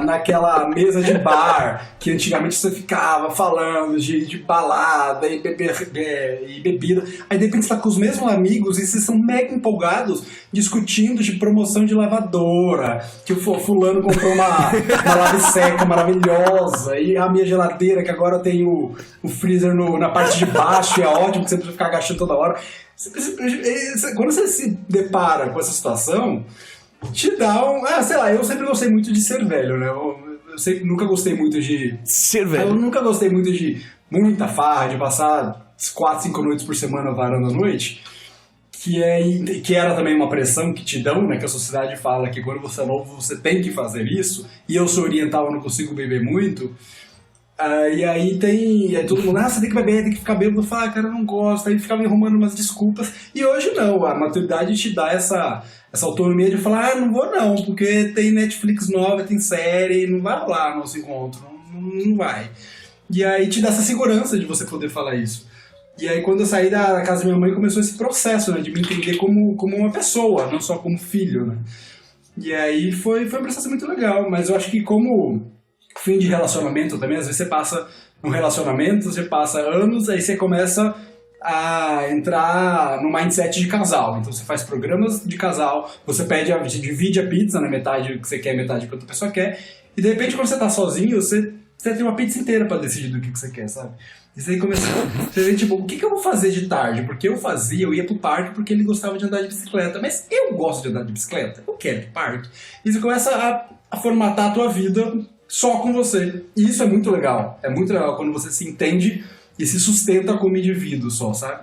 naquela mesa de bar que antigamente você ficava falando de balada e bebida. Aí de repente você tá com os mesmos amigos e vocês são mega empolgados discutindo de promoção de lavadora, que o fulano comprou uma lave seca maravilhosa e a minha geladeira que agora tem o freezer na parte de baixo e é ótimo que você precisa ficar agachando toda hora. Quando você se depara com essa situação, te dá sei lá, eu sempre gostei muito de ser velho, né? Eu nunca gostei muito de... Ser velho. Eu nunca gostei muito de muita farra, de passar 4, 5 noites por semana varando a noite, que era também uma pressão que te dão, né? Que a sociedade fala que quando você é novo você tem que fazer isso, e eu sou oriental, eu não consigo beber muito. E aí todo mundo, você tem que beber, tem que ficar bêbado. Eu falo, cara, eu não gosto. Aí ficava me arrumando umas desculpas. E hoje não, a maturidade te dá essa autonomia de falar, não vou não, porque tem Netflix nova, tem série, não vai rolar nosso encontro, não vai. E aí te dá essa segurança de você poder falar isso. E aí quando eu saí da casa da minha mãe começou esse processo, né, de me entender como uma pessoa, não só como filho, né. E aí foi um processo muito legal, mas eu acho que como fim de relacionamento também, às vezes você passa num relacionamento, você passa anos, aí você começa a entrar no mindset de casal. Então você faz programas de casal, você divide a pizza na metade que você quer, metade que a outra pessoa quer, e de repente quando você tá sozinho, você tem uma pizza inteira pra decidir do que você quer, sabe? E você começa a ver, tipo, o que eu vou fazer de tarde? Porque eu ia pro parque porque ele gostava de andar de bicicleta, mas eu gosto de andar de bicicleta, eu quero ir pro parque. E você começa a formatar a tua vida só com você. E isso é muito legal. É muito legal quando você se entende e se sustenta como indivíduo só, sabe?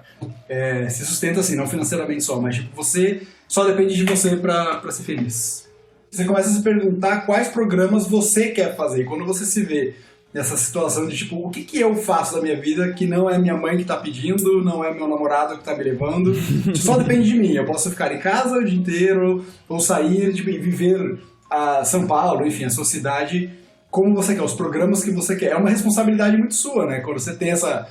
Se sustenta assim, não financeiramente só, mas tipo, você só depende de você pra ser feliz. Você começa a se perguntar quais programas você quer fazer. E quando você se vê nessa situação de tipo, o que eu faço da minha vida que não é minha mãe que tá pedindo, não é meu namorado que tá me levando, só depende de mim. Eu posso ficar em casa o dia inteiro, ou sair, tipo, e viver a São Paulo, enfim, a sua cidade, como você quer, os programas que você quer. É uma responsabilidade muito sua, né? Quando você tem essa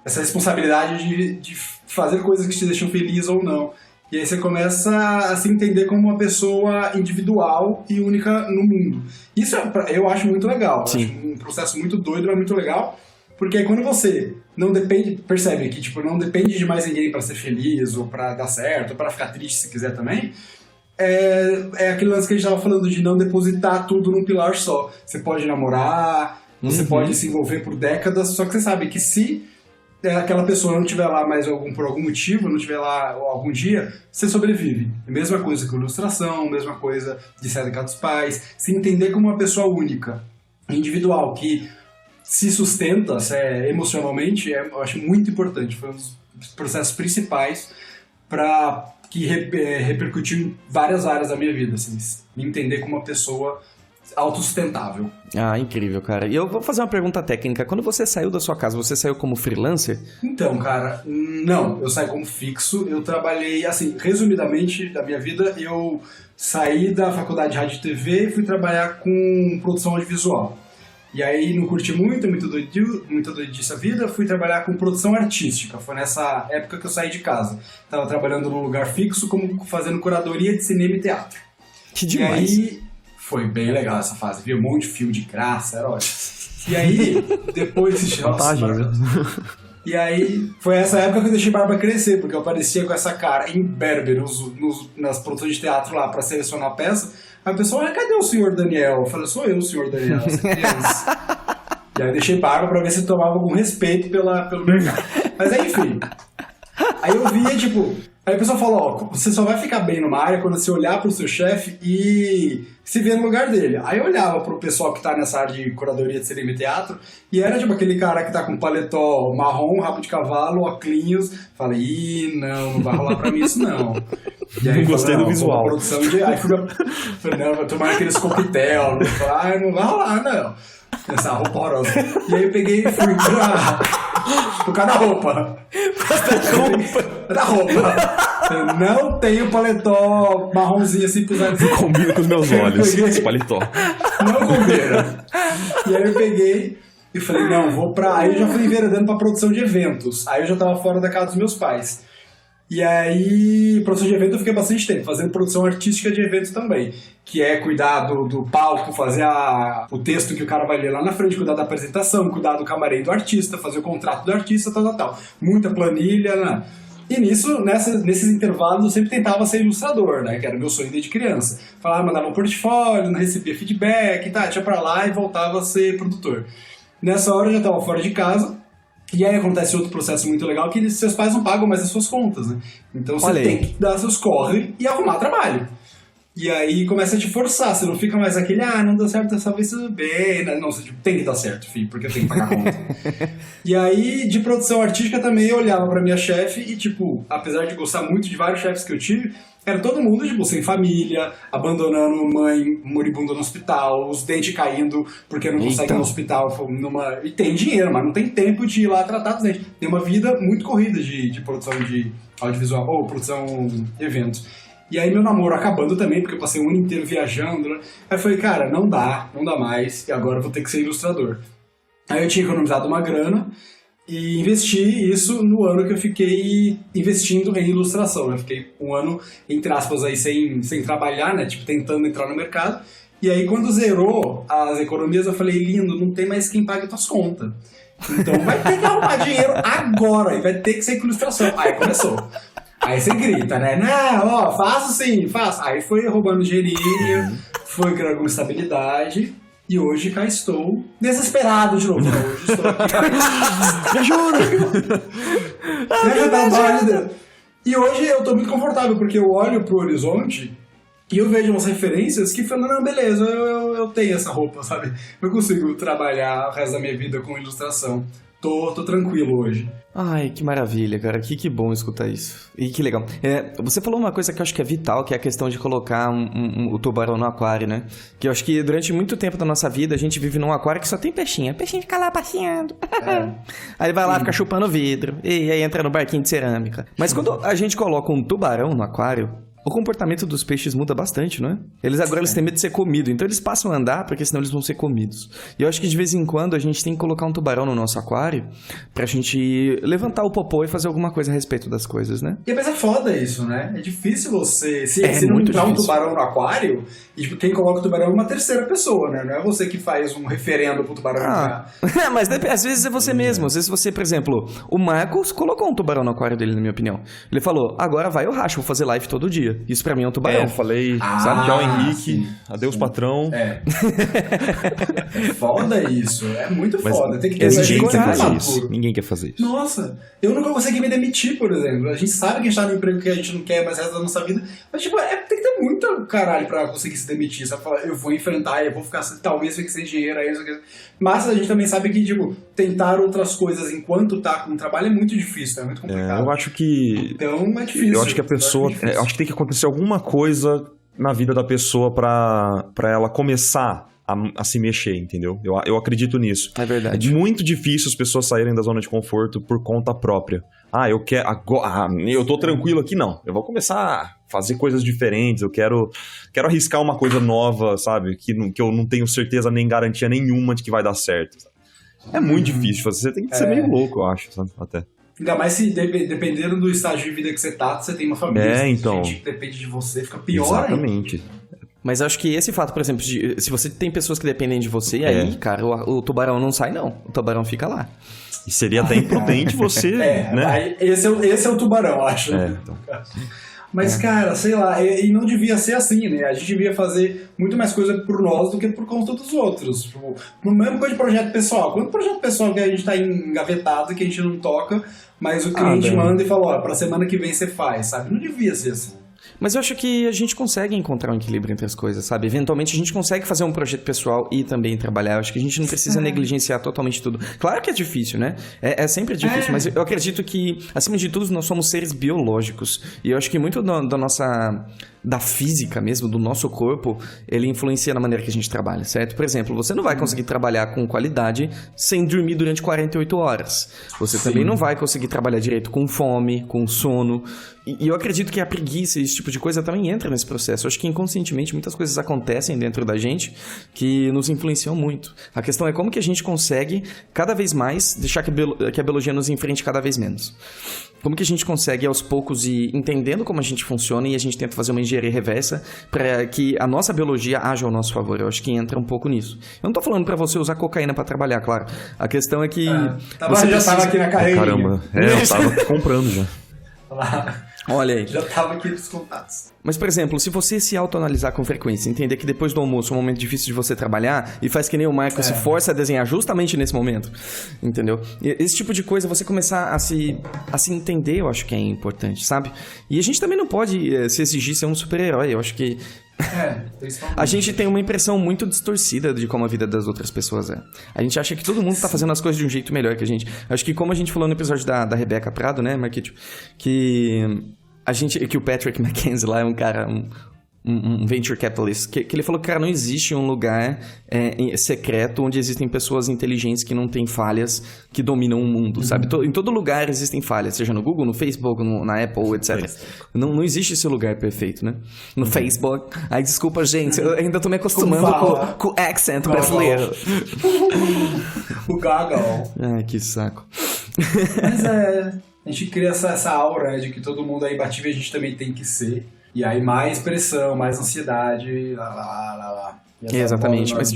responsabilidade de fazer coisas que te deixam feliz ou não. E aí você começa a se entender como uma pessoa individual e única no mundo. Isso eu acho muito legal. Eu acho um processo muito doido, mas muito legal. Porque aí quando você não depende, percebe que tipo, não depende de mais ninguém para ser feliz, ou para dar certo, ou para ficar triste se quiser também, é aquele lance que a gente estava falando de não depositar tudo num pilar só. Você pode namorar, você pode se envolver por décadas, só que você sabe que se aquela pessoa não estiver lá mais por algum motivo, não estiver lá algum dia, você sobrevive. Mesma coisa com ilustração, mesma coisa de sair da casa dos pais, se entender como uma pessoa única, individual, que se sustenta emocionalmente, eu acho muito importante. Foi um dos processos principais que repercutiu em várias áreas da minha vida, assim, me entender como uma pessoa autossustentável. Ah, incrível, cara. E eu vou fazer uma pergunta técnica. Quando você saiu da sua casa, você saiu como freelancer? Então, cara, não, eu saí como fixo, eu trabalhei, assim, resumidamente, da minha vida, eu saí da faculdade de rádio e TV e fui trabalhar com produção audiovisual. E aí não curti muito doidice a vida, fui trabalhar com produção artística. Foi nessa época que eu saí de casa. Tava trabalhando num lugar fixo, como fazendo curadoria de cinema e teatro. Que demais. E aí foi bem legal essa fase, vi um monte de fio de graça, era ótimo. E aí, depois de Vantagem, né? E aí, foi essa época que eu deixei a barba crescer, porque eu aparecia com essa cara imberbe nas produções de teatro lá pra selecionar a peça. Aí o pessoal, cadê o senhor Daniel? Eu falei, sou eu, o senhor Daniel, essa criança. E aí eu deixei barba pra ver se tomava algum respeito pelo mercado. Mas aí, enfim. Aí eu via, tipo... Aí o pessoal falou, ó, você só vai ficar bem numa área quando você olhar pro seu chefe e se ver no lugar dele. Aí eu olhava pro pessoal que tá nessa área de curadoria de cinema e teatro e era tipo aquele cara que tá com paletó marrom, rabo de cavalo, óculos. Falei, não vai rolar pra mim isso não. E aí Não gostei do visual. Produção de... Aí falei, não, vou tomar aqueles coquetel. Falei, não vai rolar não. Essa roupa horrorosa. E aí eu peguei e fui por causa da roupa. Da roupa. Eu não tenho paletó marronzinho assim pra usar. Não combina com os meus olhos, esse paletó. Não combina. E aí eu peguei e falei, não, vou pra... Aí eu já fui enveredando pra produção de eventos. Aí eu já tava fora da casa dos meus pais. E aí, produção de evento eu fiquei bastante tempo, fazendo produção artística de eventos também, que é cuidar do palco, fazer o texto que o cara vai ler lá na frente, cuidar da apresentação, cuidar do camarim do artista, fazer o contrato do artista, tal. Muita planilha, né? E nisso, nesses intervalos, eu sempre tentava ser ilustrador, né? Que era meu sonho desde criança. Falava, mandava um portfólio, não recebia feedback, tá, ia pra lá e voltava a ser produtor. Nessa hora eu já tava fora de casa. E aí acontece outro processo muito legal que seus pais não pagam mais as suas contas, né? Então você tem que dar seus corre e arrumar trabalho. E aí começa a te forçar, você não fica mais aquele, não deu certo dessa vez, tudo bem. Não, você tipo, tem que dar certo, filho, porque eu tenho que pagar a conta. E aí, de produção artística também, eu olhava pra minha chefe e, tipo, apesar de gostar muito de vários chefes que eu tive, era todo mundo, tipo, sem família, abandonando mãe moribunda no hospital, os dentes caindo porque não consegue ir no hospital. E tem dinheiro, mas não tem tempo de ir lá tratar dos dentes. Tem uma vida muito corrida de produção de audiovisual, ou produção de eventos. E aí meu namoro acabando também, porque eu passei um ano inteiro viajando, né? Aí eu falei, cara, não dá mais, e agora eu vou ter que ser ilustrador. Aí eu tinha economizado uma grana, e investi isso no ano que eu fiquei investindo em ilustração. Eu fiquei um ano, entre aspas, aí sem trabalhar, né? Tipo, tentando entrar no mercado. E aí, quando zerou as economias, eu falei, lindo, não tem mais quem pague tuas contas. Então vai ter que arrumar dinheiro agora, e vai ter que ser com ilustração. Aí começou. Aí você grita, né? Não, faço sim, faço. Aí foi roubando dinheirinho, foi criando alguma estabilidade. E hoje cá estou desesperado de novo. Não, hoje estou aqui. Me ajuda! Me ajuda. E hoje eu estou muito confortável, porque eu olho pro horizonte e eu vejo umas referências que falam, não, beleza, eu tenho essa roupa, sabe? Eu consigo trabalhar o resto da minha vida com ilustração. Tô tranquilo hoje. Ai, que maravilha, cara. Que bom escutar isso. E que legal. Você falou uma coisa que eu acho que é vital, que é a questão de colocar o tubarão no aquário, né? Que eu acho que durante muito tempo da nossa vida a gente vive num aquário que só tem peixinho. O peixinho fica lá passeando. Aí vai lá, fica chupando vidro. E aí entra no barquinho de cerâmica. Mas quando a gente coloca um tubarão no aquário, o comportamento dos peixes muda bastante, não é? Eles têm medo de ser comidos, então eles passam a andar porque senão eles vão ser comidos. E eu acho que de vez em quando a gente tem que colocar um tubarão no nosso aquário pra gente levantar o popô e fazer alguma coisa a respeito das coisas, né? E mas é foda isso, né? É difícil você... Se não entrar um tubarão no aquário, e tipo, quem coloca o tubarão é uma terceira pessoa, né? Não é você que faz um referendo pro tubarão entrar. Mas às vezes é você mesmo. Às vezes você, por exemplo, o Marcos colocou um tubarão no aquário dele, na minha opinião. Ele falou, agora vai eu racho, vou fazer live todo dia. Isso pra mim é um tubarão. Eu falei, sabe, tchau Henrique, sim. Adeus patrão. É foda isso, é muito foda. Tem que ter ninguém quer fazer isso. Ninguém quer fazer isso. Nossa, eu nunca consegui me demitir, por exemplo. A gente sabe que a gente tá no emprego que a gente não quer mais o resto da nossa vida, mas tipo, tem que ter muito caralho pra conseguir se demitir, sabe? Falar, eu vou enfrentar, eu vou ficar, talvez fique sem dinheiro, aí, mas a gente também sabe que, tipo, tentar outras coisas enquanto tá com o trabalho é muito difícil, é muito complicado. Eu acho que... Então, é difícil. Eu acho que a pessoa... acho que tem que acontecer alguma coisa na vida da pessoa pra ela começar a se mexer, entendeu? Eu acredito nisso. É verdade. É muito difícil as pessoas saírem da zona de conforto por conta própria. Eu quero... eu tô tranquilo aqui, não. Eu vou começar a fazer coisas diferentes, eu quero arriscar uma coisa nova, sabe? Que eu não tenho certeza nem garantia nenhuma de que vai dar certo. Sabe? É muito difícil, você tem que ser meio louco, eu acho, sabe? Até. Ainda mais se, dependendo do estágio de vida que você tá, você tem uma família, então. gente que depende de você, fica pior Exatamente. ainda. Mas acho que esse fato, por exemplo, se você tem pessoas que dependem de você, aí, cara, o tubarão não sai, não. O tubarão fica lá. E seria até imprudente você, né? Aí, esse é o tubarão, eu acho. Então. Mas, cara, sei lá, e não devia ser assim, né? A gente devia fazer muito mais coisa por nós do que por conta dos outros. Tipo, mesmo coisa de projeto pessoal. Quanto projeto pessoal que a gente tá engavetado, que a gente não toca, mas o cliente manda e fala, pra semana que vem você faz, sabe? Não devia ser assim. Mas eu acho que a gente consegue encontrar um equilíbrio entre as coisas, sabe? Eventualmente a gente consegue fazer um projeto pessoal e também trabalhar. Eu acho que a gente não precisa negligenciar totalmente tudo. Claro que é difícil, né? É sempre difícil, mas eu acredito que, acima de tudo, nós somos seres biológicos. E eu acho que muito da física mesmo, do nosso corpo, ele influencia na maneira que a gente trabalha, certo? Por exemplo, você não vai conseguir trabalhar com qualidade sem dormir durante 48 horas. Você também não vai conseguir trabalhar direito com fome, com sono. E eu acredito que a preguiça e esse tipo de coisa também entra nesse processo. Eu acho que inconscientemente muitas coisas acontecem dentro da gente que nos influenciam muito. A questão é como que a gente consegue cada vez mais deixar que a biologia nos enfrente cada vez menos. Como que a gente consegue aos poucos ir entendendo como a gente funciona e a gente tenta fazer uma engenharia reversa para que a nossa biologia haja ao nosso favor. Eu acho que entra um pouco nisso. Eu não tô falando para você usar cocaína para trabalhar, claro. A questão é que... já tava aqui na carreira. Caramba, eu tava comprando já. Olha aí. Já tava aqui nos contatos. Mas, por exemplo, se você se autoanalisar com frequência, entender que depois do almoço é um momento difícil de você trabalhar e faz que nem o Michael se força a desenhar justamente nesse momento, entendeu? E esse tipo de coisa, você começar a se entender, eu acho que é importante, sabe? E a gente também não pode se exigir ser um super-herói, eu acho que... A gente tem uma impressão muito distorcida de como a vida das outras pessoas é. A gente acha que todo mundo tá fazendo as coisas de um jeito melhor que a gente. Acho que como a gente falou no episódio da Rebeca Prado, né, Marquito? Que o Patrick McKenzie lá é um cara, um venture capitalist, que ele falou que, cara, não existe um lugar secreto onde existem pessoas inteligentes que não têm falhas, que dominam o mundo, sabe? Em todo lugar existem falhas, seja no Google, no Facebook, na Apple, etc. Não existe esse lugar perfeito, né? No Facebook... Ai, desculpa, gente, eu ainda tô me acostumando com o accent brasileiro. O goggle. Ai, que saco. Mas a gente cria essa aura, né, de que todo mundo é imbatível e a gente também tem que ser. E aí mais pressão, mais ansiedade, lá. Exatamente, mas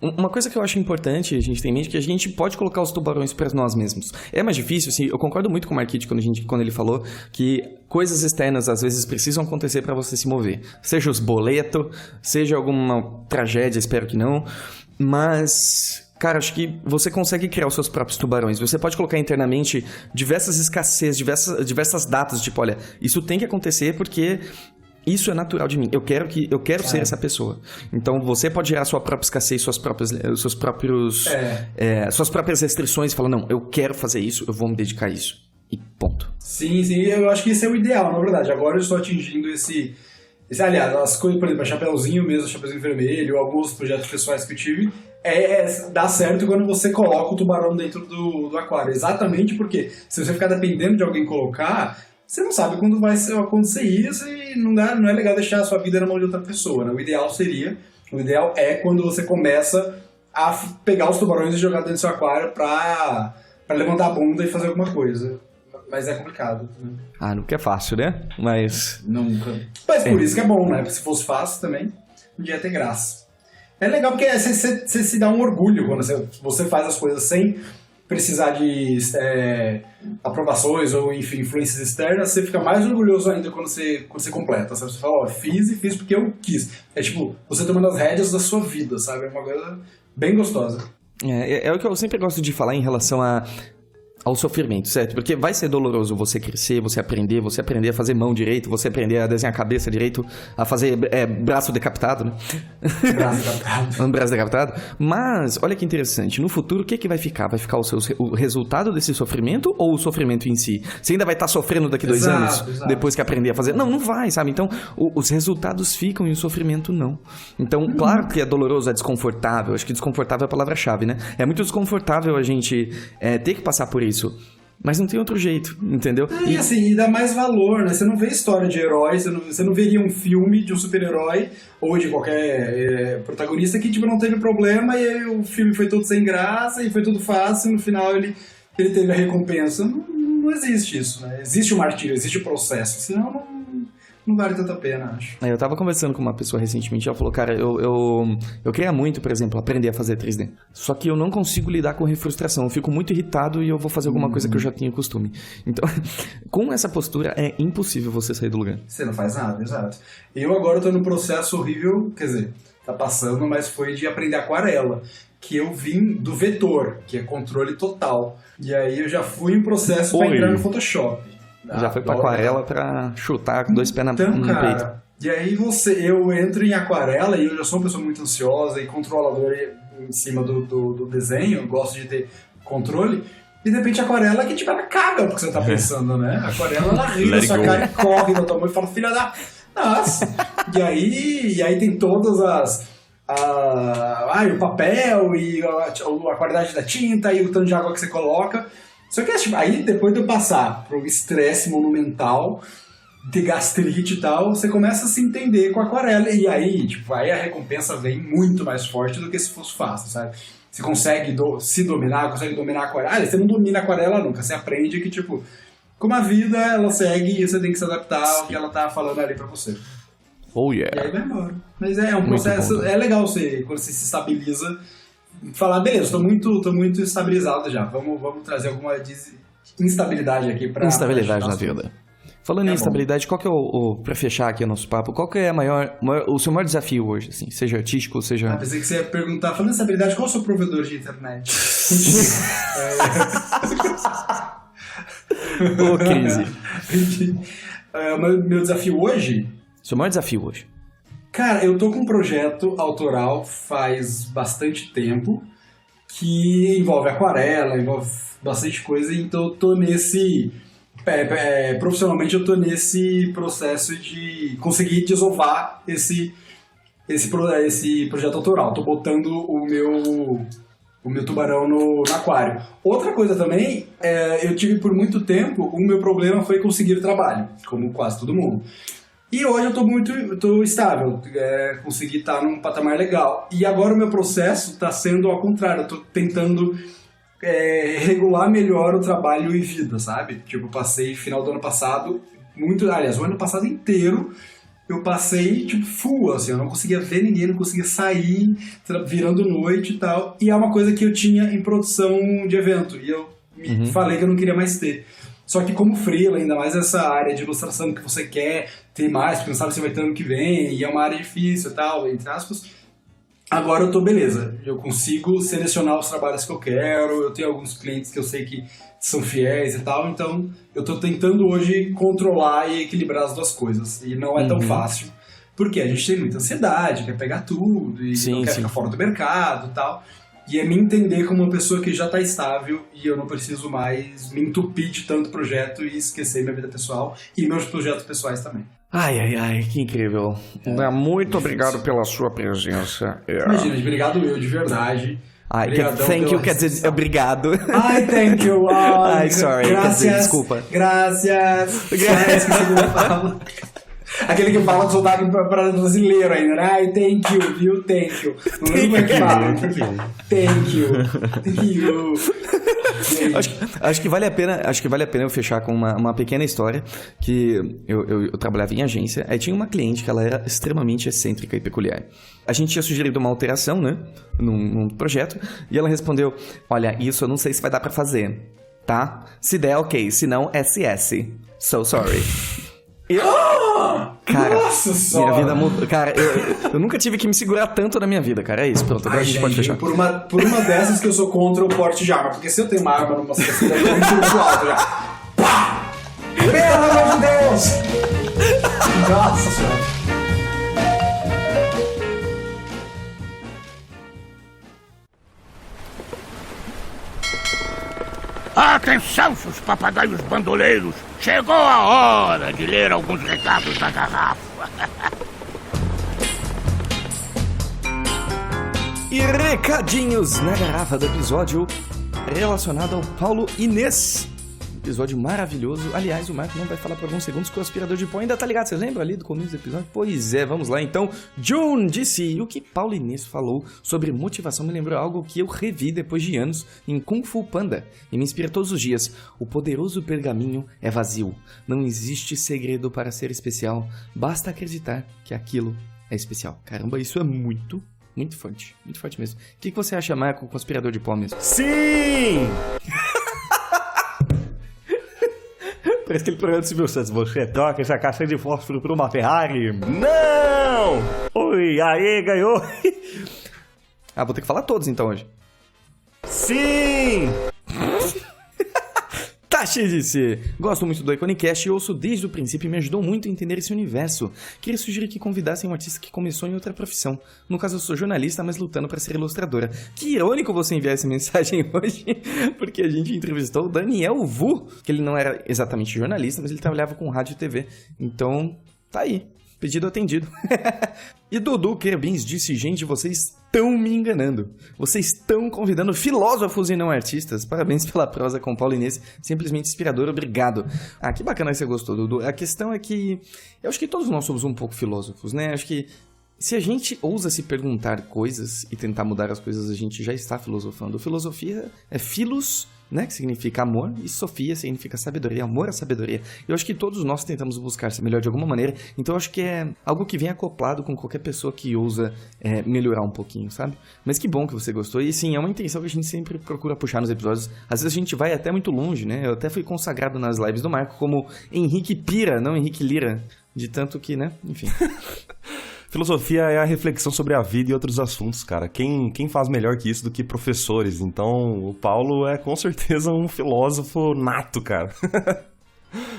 uma coisa que eu acho importante a gente ter em mente é que a gente pode colocar os tubarões para nós mesmos. É mais difícil, assim, eu concordo muito com o Marquite quando ele falou que coisas externas às vezes precisam acontecer para você se mover. Seja os boletos, seja alguma tragédia, espero que não, mas... Cara, acho que você consegue criar os seus próprios tubarões. Você pode colocar internamente diversas escassez, diversas datas, tipo, olha, isso tem que acontecer porque isso é natural de mim. Eu quero ser essa pessoa. Então você pode gerar sua própria escassez, suas próprias restrições e falar, não, eu quero fazer isso, eu vou me dedicar a isso. E ponto. Sim, eu acho que esse é o ideal, na verdade. Agora eu estou atingindo aliás, as coisas, por exemplo, Chapeuzinho mesmo, Chapeuzinho Vermelho, alguns projetos pessoais que eu tive, dá certo quando você coloca o tubarão dentro do aquário. Exatamente porque se você ficar dependendo de alguém colocar, você não sabe quando vai acontecer isso e não é legal deixar a sua vida na mão de outra pessoa, né? O ideal é quando você começa a pegar os tubarões e jogar dentro do seu aquário pra levantar a bunda e fazer alguma coisa. Mas é complicado. Né? Nunca é fácil, né? Mas... Nunca. Mas por isso que é bom, né? Porque se fosse fácil também, podia ter graça. É legal porque você se dá um orgulho quando você faz as coisas sem precisar de aprovações ou, enfim, influências externas. Você fica mais orgulhoso ainda quando você completa. Sabe? Você fala, fiz porque eu quis. É tipo, você tomando as rédeas da sua vida, sabe? É uma coisa bem gostosa. É o que eu sempre gosto de falar em relação a ao sofrimento, certo? Porque vai ser doloroso você crescer, você aprender a fazer mão direito, você aprender a desenhar a cabeça direito, a fazer braço decapitado, né? Braço decapitado. Um braço decapitado. Mas, olha que interessante, no futuro o que vai ficar? Vai ficar o resultado desse sofrimento ou o sofrimento em si? Você ainda vai estar sofrendo daqui 2 anos, depois que aprender a fazer? Não vai, sabe? Então, os resultados ficam e o sofrimento não. Então, claro que é doloroso, é desconfortável. Acho que desconfortável é a palavra-chave, né? É muito desconfortável a gente ter que passar por isso. Mas não tem outro jeito, entendeu? E assim, dá mais valor, né? Você não vê história de herói, você não veria um filme de um super-herói ou de qualquer protagonista que, tipo, não teve problema e aí o filme foi todo sem graça e foi tudo fácil e no final ele teve a recompensa. Não existe isso, né? Existe o martírio, existe o processo, senão não vale tanta pena, acho. Eu tava conversando com uma pessoa recentemente, ela falou, cara, eu queria muito, por exemplo, aprender a fazer 3D. Só que eu não consigo lidar com a frustração, eu fico muito irritado e eu vou fazer alguma coisa que eu já tenho costume. Então, com essa postura, é impossível você sair do lugar. Você não faz nada, exato. Eu agora tô num processo horrível, quer dizer, tá passando, mas foi de aprender aquarela. Que eu vim do vetor, que é controle total. E aí eu já fui em processo pra entrar no Photoshop. Já foi pra aquarela pra chutar com 2 pés no peito. E aí eu entro em aquarela e eu já sou uma pessoa muito ansiosa e controladora em cima do desenho, eu gosto de ter controle. E de repente a aquarela que tipo, ela caga o que você tá pensando, né? A aquarela ela ri da sua cara e corre da tua mão e fala, filha da... Nossa! E aí tem todas o papel e a qualidade da tinta e o tanto de água que você coloca. Só que tipo, aí depois de eu passar pro estresse monumental, de gastrite e tal, você começa a se entender com a aquarela. E aí, tipo, aí a recompensa vem muito mais forte do que se fosse fácil, sabe? Você consegue se dominar, consegue dominar a aquarela. Você não domina a aquarela nunca, você aprende que, tipo, como a vida, ela segue e você tem que se adaptar ao que ela tá falando ali pra você. Oh, yeah. E aí vai embora. Mas é um processo, bom, é legal quando você se estabiliza, falar, beleza, tô muito estabilizado já, vamos trazer alguma instabilidade aqui pra... Instabilidade na vida. Falando em instabilidade, qual que é pra fechar aqui o nosso papo, qual que é o seu maior desafio hoje, assim, seja artístico, seja... pensei que você ia perguntar, falando em estabilidade, qual é o seu provedor de internet? Ô, crise. Meu desafio hoje... Seu maior desafio hoje? Cara, eu tô com um projeto autoral faz bastante tempo que envolve aquarela, envolve bastante coisa, então eu tô nesse... profissionalmente eu tô nesse processo de conseguir desovar esse projeto autoral. Tô botando o meu tubarão no aquário. Outra coisa também, eu tive por muito tempo, o meu problema foi conseguir trabalho, como quase todo mundo. E hoje eu tô estável, consegui estar num patamar legal. E agora o meu processo está sendo ao contrário, eu tô tentando regular melhor o trabalho e vida, sabe? Tipo, eu passei final do ano passado, o ano passado inteiro, eu passei, tipo, full, assim, eu não conseguia ver ninguém, não conseguia sair, virando noite e tal. E é uma coisa que eu tinha em produção de evento, e eu falei que eu não queria mais ter. Só que como freela, ainda mais essa área de ilustração que você quer ter mais, porque não sabe se vai ter ano que vem, e é uma área difícil e tal, entre aspas, agora eu tô beleza. Eu consigo selecionar os trabalhos que eu quero, eu tenho alguns clientes que eu sei que são fiéis e tal, então eu tô tentando hoje controlar e equilibrar as duas coisas, e não é tão fácil, porque a gente tem muita ansiedade, quer pegar tudo, e não quer ficar fora do mercado e tal. E é me entender como uma pessoa que já está estável e eu não preciso mais me entupir de tanto projeto e esquecer minha vida pessoal e meus projetos pessoais também. Ai, que incrível. Muito obrigado pela sua presença. Imagina, obrigado eu, de verdade. Thank you, quer dizer, obrigado. Ai, thank you. Sorry, quer dizer, desculpa. Graças. Aquele que fala de sotaque brasileiro ainda, né? Ai, thank you, viu? Thank you. Não lembro como é que fala. Thank you. Acho que vale a pena eu fechar com uma pequena história que eu trabalhava em agência, aí tinha uma cliente que ela era extremamente excêntrica e peculiar. A gente tinha sugerido uma alteração, né, num projeto, e ela respondeu, olha, isso eu não sei se vai dar pra fazer, tá? Se der, ok, se não, SS. So sorry. Cara, Nossa minha senhora. vida mudou. Cara, eu nunca tive que me segurar tanto na minha vida, cara. É isso, pronto. Agora Ai, a gente pode gente, fechar. por uma dessas que eu sou contra o porte de arma. Porque se eu tenho uma arma numa cesta, eu tiro pro alto já. Pá! Pelo amor de Deus! Nossa senhora. Atenção, seus papagaios bandoleiros! Chegou a hora de ler alguns recados da garrafa. E recadinhos na garrafa do episódio relacionado ao Paulo Inês. Episódio maravilhoso. Aliás, o Marco não vai falar por alguns segundos que o aspirador de pó ainda tá ligado. Vocês lembram ali do começo do episódio? Pois é, vamos lá então. June disse: e o que Paulo Inês falou sobre motivação me lembrou algo que eu revi depois de anos em Kung Fu Panda e me inspira todos os dias. O poderoso pergaminho é vazio. Não existe segredo para ser especial. Basta acreditar que aquilo é especial. Caramba, isso é muito forte. Muito forte mesmo. O que você acha, Marco, com o aspirador de pó mesmo? Sim! Parece aquele programa do Silvio Santos. Você troca essa caixa de fósforo por uma Ferrari? Não! Oi, aí, ganhou! Ah, vou ter que falar todos então hoje. Sim! Tashi disse: gosto muito do Iconicast e ouço desde o princípio e me ajudou muito a entender esse universo. Queria sugerir que convidassem um artista que começou em outra profissão. No caso, eu sou jornalista, mas lutando para ser ilustradora. Que irônico você enviar essa mensagem hoje, porque a gente entrevistou o Daniel Vu, que ele não era exatamente jornalista, mas ele trabalhava com rádio e TV. Então, tá aí. Pedido atendido. E Dudu Querbins disse: gente, vocês estão me enganando. Vocês estão convidando filósofos e não artistas. Parabéns pela prosa com Paulo Inês. Simplesmente inspirador, obrigado. Ah, que bacana que você gostou, Dudu. A questão é que eu acho que todos nós somos um pouco filósofos, né? Acho que se a gente ousa se perguntar coisas e tentar mudar as coisas, a gente já está filosofando. Filosofia é philos, né, que significa amor, e sofia significa sabedoria, amor à sabedoria. Eu acho que todos nós tentamos buscar ser melhor de alguma maneira, então eu acho que é algo que vem acoplado com qualquer pessoa que ousa melhorar um pouquinho, sabe? Mas que bom que você gostou, e sim, é uma intenção que a gente sempre procura puxar nos episódios. Às vezes a gente vai até muito longe, né? Eu até fui consagrado nas lives do Marco como Henrique Pira, não Henrique Lira, de tanto que, né? Enfim... Filosofia é a reflexão sobre a vida e outros assuntos, cara. Quem faz melhor que isso do que professores? Então, o Paulo é com certeza um filósofo nato, cara.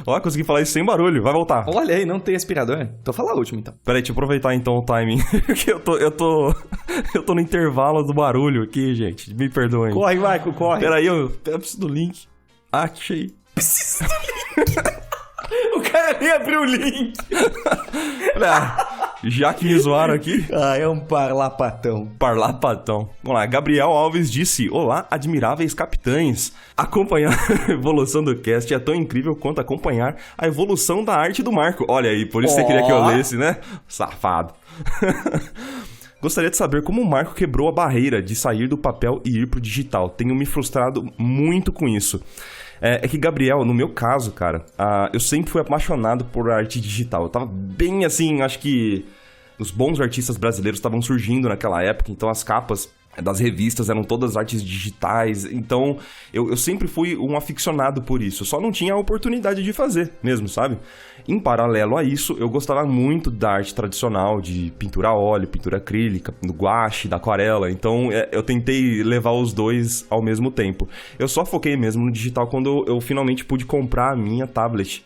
Ó, consegui falar isso sem barulho. Vai voltar. Olha aí, não tem aspirador? Então fala a última, então. Peraí, deixa eu aproveitar então o timing. Porque eu tô no intervalo do barulho aqui, gente. Me perdoem. Corre, Marco, corre. Peraí, eu preciso do link. Achei. Preciso do link. O cara nem abriu o link. Já que me zoaram aqui. Ah, é um parlapatão. Parlapatão. Vamos lá, Gabriel Alves disse: olá, admiráveis capitães. Acompanhar a evolução do cast é tão incrível quanto acompanhar a evolução da arte do Marco. Olha aí, por isso você queria que eu lesse, né? Safado. Gostaria de saber como o Marco quebrou a barreira de sair do papel e ir pro digital. Tenho me frustrado muito com isso. É que, Gabriel, no meu caso, cara, eu sempre fui apaixonado por arte digital. Eu tava bem assim, acho que os bons artistas brasileiros estavam surgindo naquela época, então as capas das revistas eram todas artes digitais, então eu sempre fui um aficionado por isso, só não tinha a oportunidade de fazer mesmo, sabe? Em paralelo a isso, eu gostava muito da arte tradicional, de pintura a óleo, pintura acrílica, do guache, da aquarela, então eu tentei levar os dois ao mesmo tempo. Eu só foquei mesmo no digital quando eu finalmente pude comprar a minha tablet.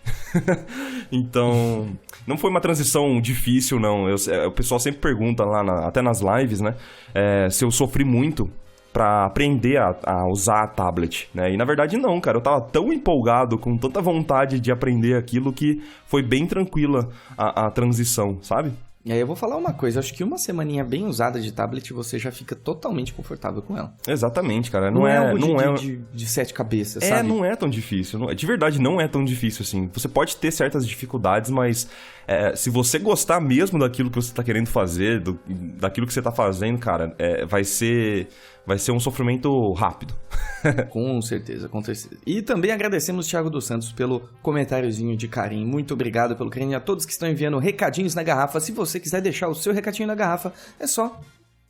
Então, não foi uma transição difícil, não. O pessoal sempre pergunta lá, até nas lives, né, se eu sofri muito pra aprender a usar a tablet, né? E na verdade não, cara, eu tava tão empolgado, com tanta vontade de aprender aquilo que foi bem tranquila a transição, sabe? E aí eu vou falar uma coisa, acho que uma semaninha bem usada de tablet você já fica totalmente confortável com ela. Exatamente, cara. Não é algo de sete cabeças, sabe? Não é tão difícil. De verdade, não é tão difícil assim. Você pode ter certas dificuldades, mas se você gostar mesmo daquilo que você tá querendo fazer, daquilo que você tá fazendo, cara, vai ser um sofrimento rápido. Com certeza, com certeza. E também agradecemos o Thiago dos Santos pelo comentáriozinho de carinho. Muito obrigado pelo carinho a todos que estão enviando recadinhos na garrafa. Se você quiser deixar o seu recadinho na garrafa, é só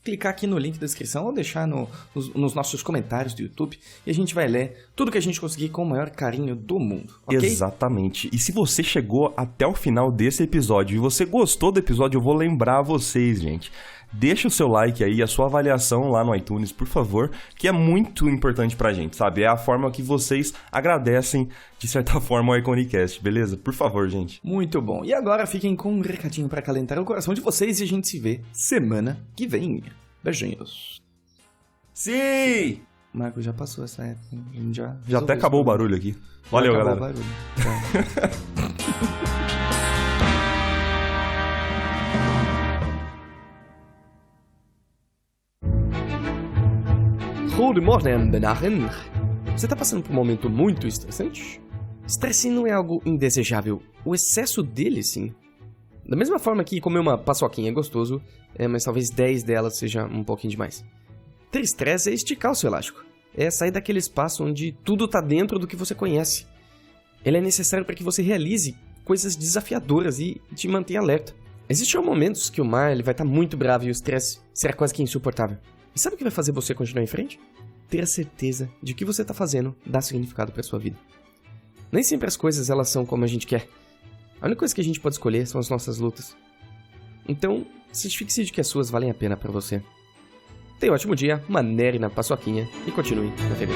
clicar aqui no link da descrição ou deixar nos nossos comentários do YouTube e a gente vai ler tudo que a gente conseguir com o maior carinho do mundo, ok? Exatamente. E se você chegou até o final desse episódio e você gostou do episódio, eu vou lembrar vocês, gente. Deixa o seu like aí, a sua avaliação lá no iTunes, por favor, que é muito importante pra gente, sabe? É a forma que vocês agradecem, de certa forma, ao Iconicast, beleza? Por favor, gente. Muito bom. E agora fiquem com um recadinho pra acalentar o coração de vocês e a gente se vê semana que vem. Beijinhos. Sim! Marco, já passou essa época. A gente Já até acabou o barulho aqui. Valeu, galera. Acabou o barulho. Good morning, Benachen. Você tá passando por um momento muito estressante? Estresse não é algo indesejável. O excesso dele, sim. Da mesma forma que comer uma paçoquinha é gostoso, mas talvez 10 delas seja um pouquinho demais. Ter estresse é esticar o seu elástico. É sair daquele espaço onde tudo tá dentro do que você conhece. Ele é necessário para que você realize coisas desafiadoras e te mantenha alerta. Existem momentos que o mar ele vai estar muito bravo e o estresse será quase que insuportável. E sabe o que vai fazer você continuar em frente? Ter a certeza de que o que você está fazendo dá significado para sua vida. Nem sempre as coisas elas são como a gente quer. A única coisa que a gente pode escolher são as nossas lutas. Então, certifique-se de que as suas valem a pena para você. Tenha um ótimo dia, manere na paçoquinha e continue na TV.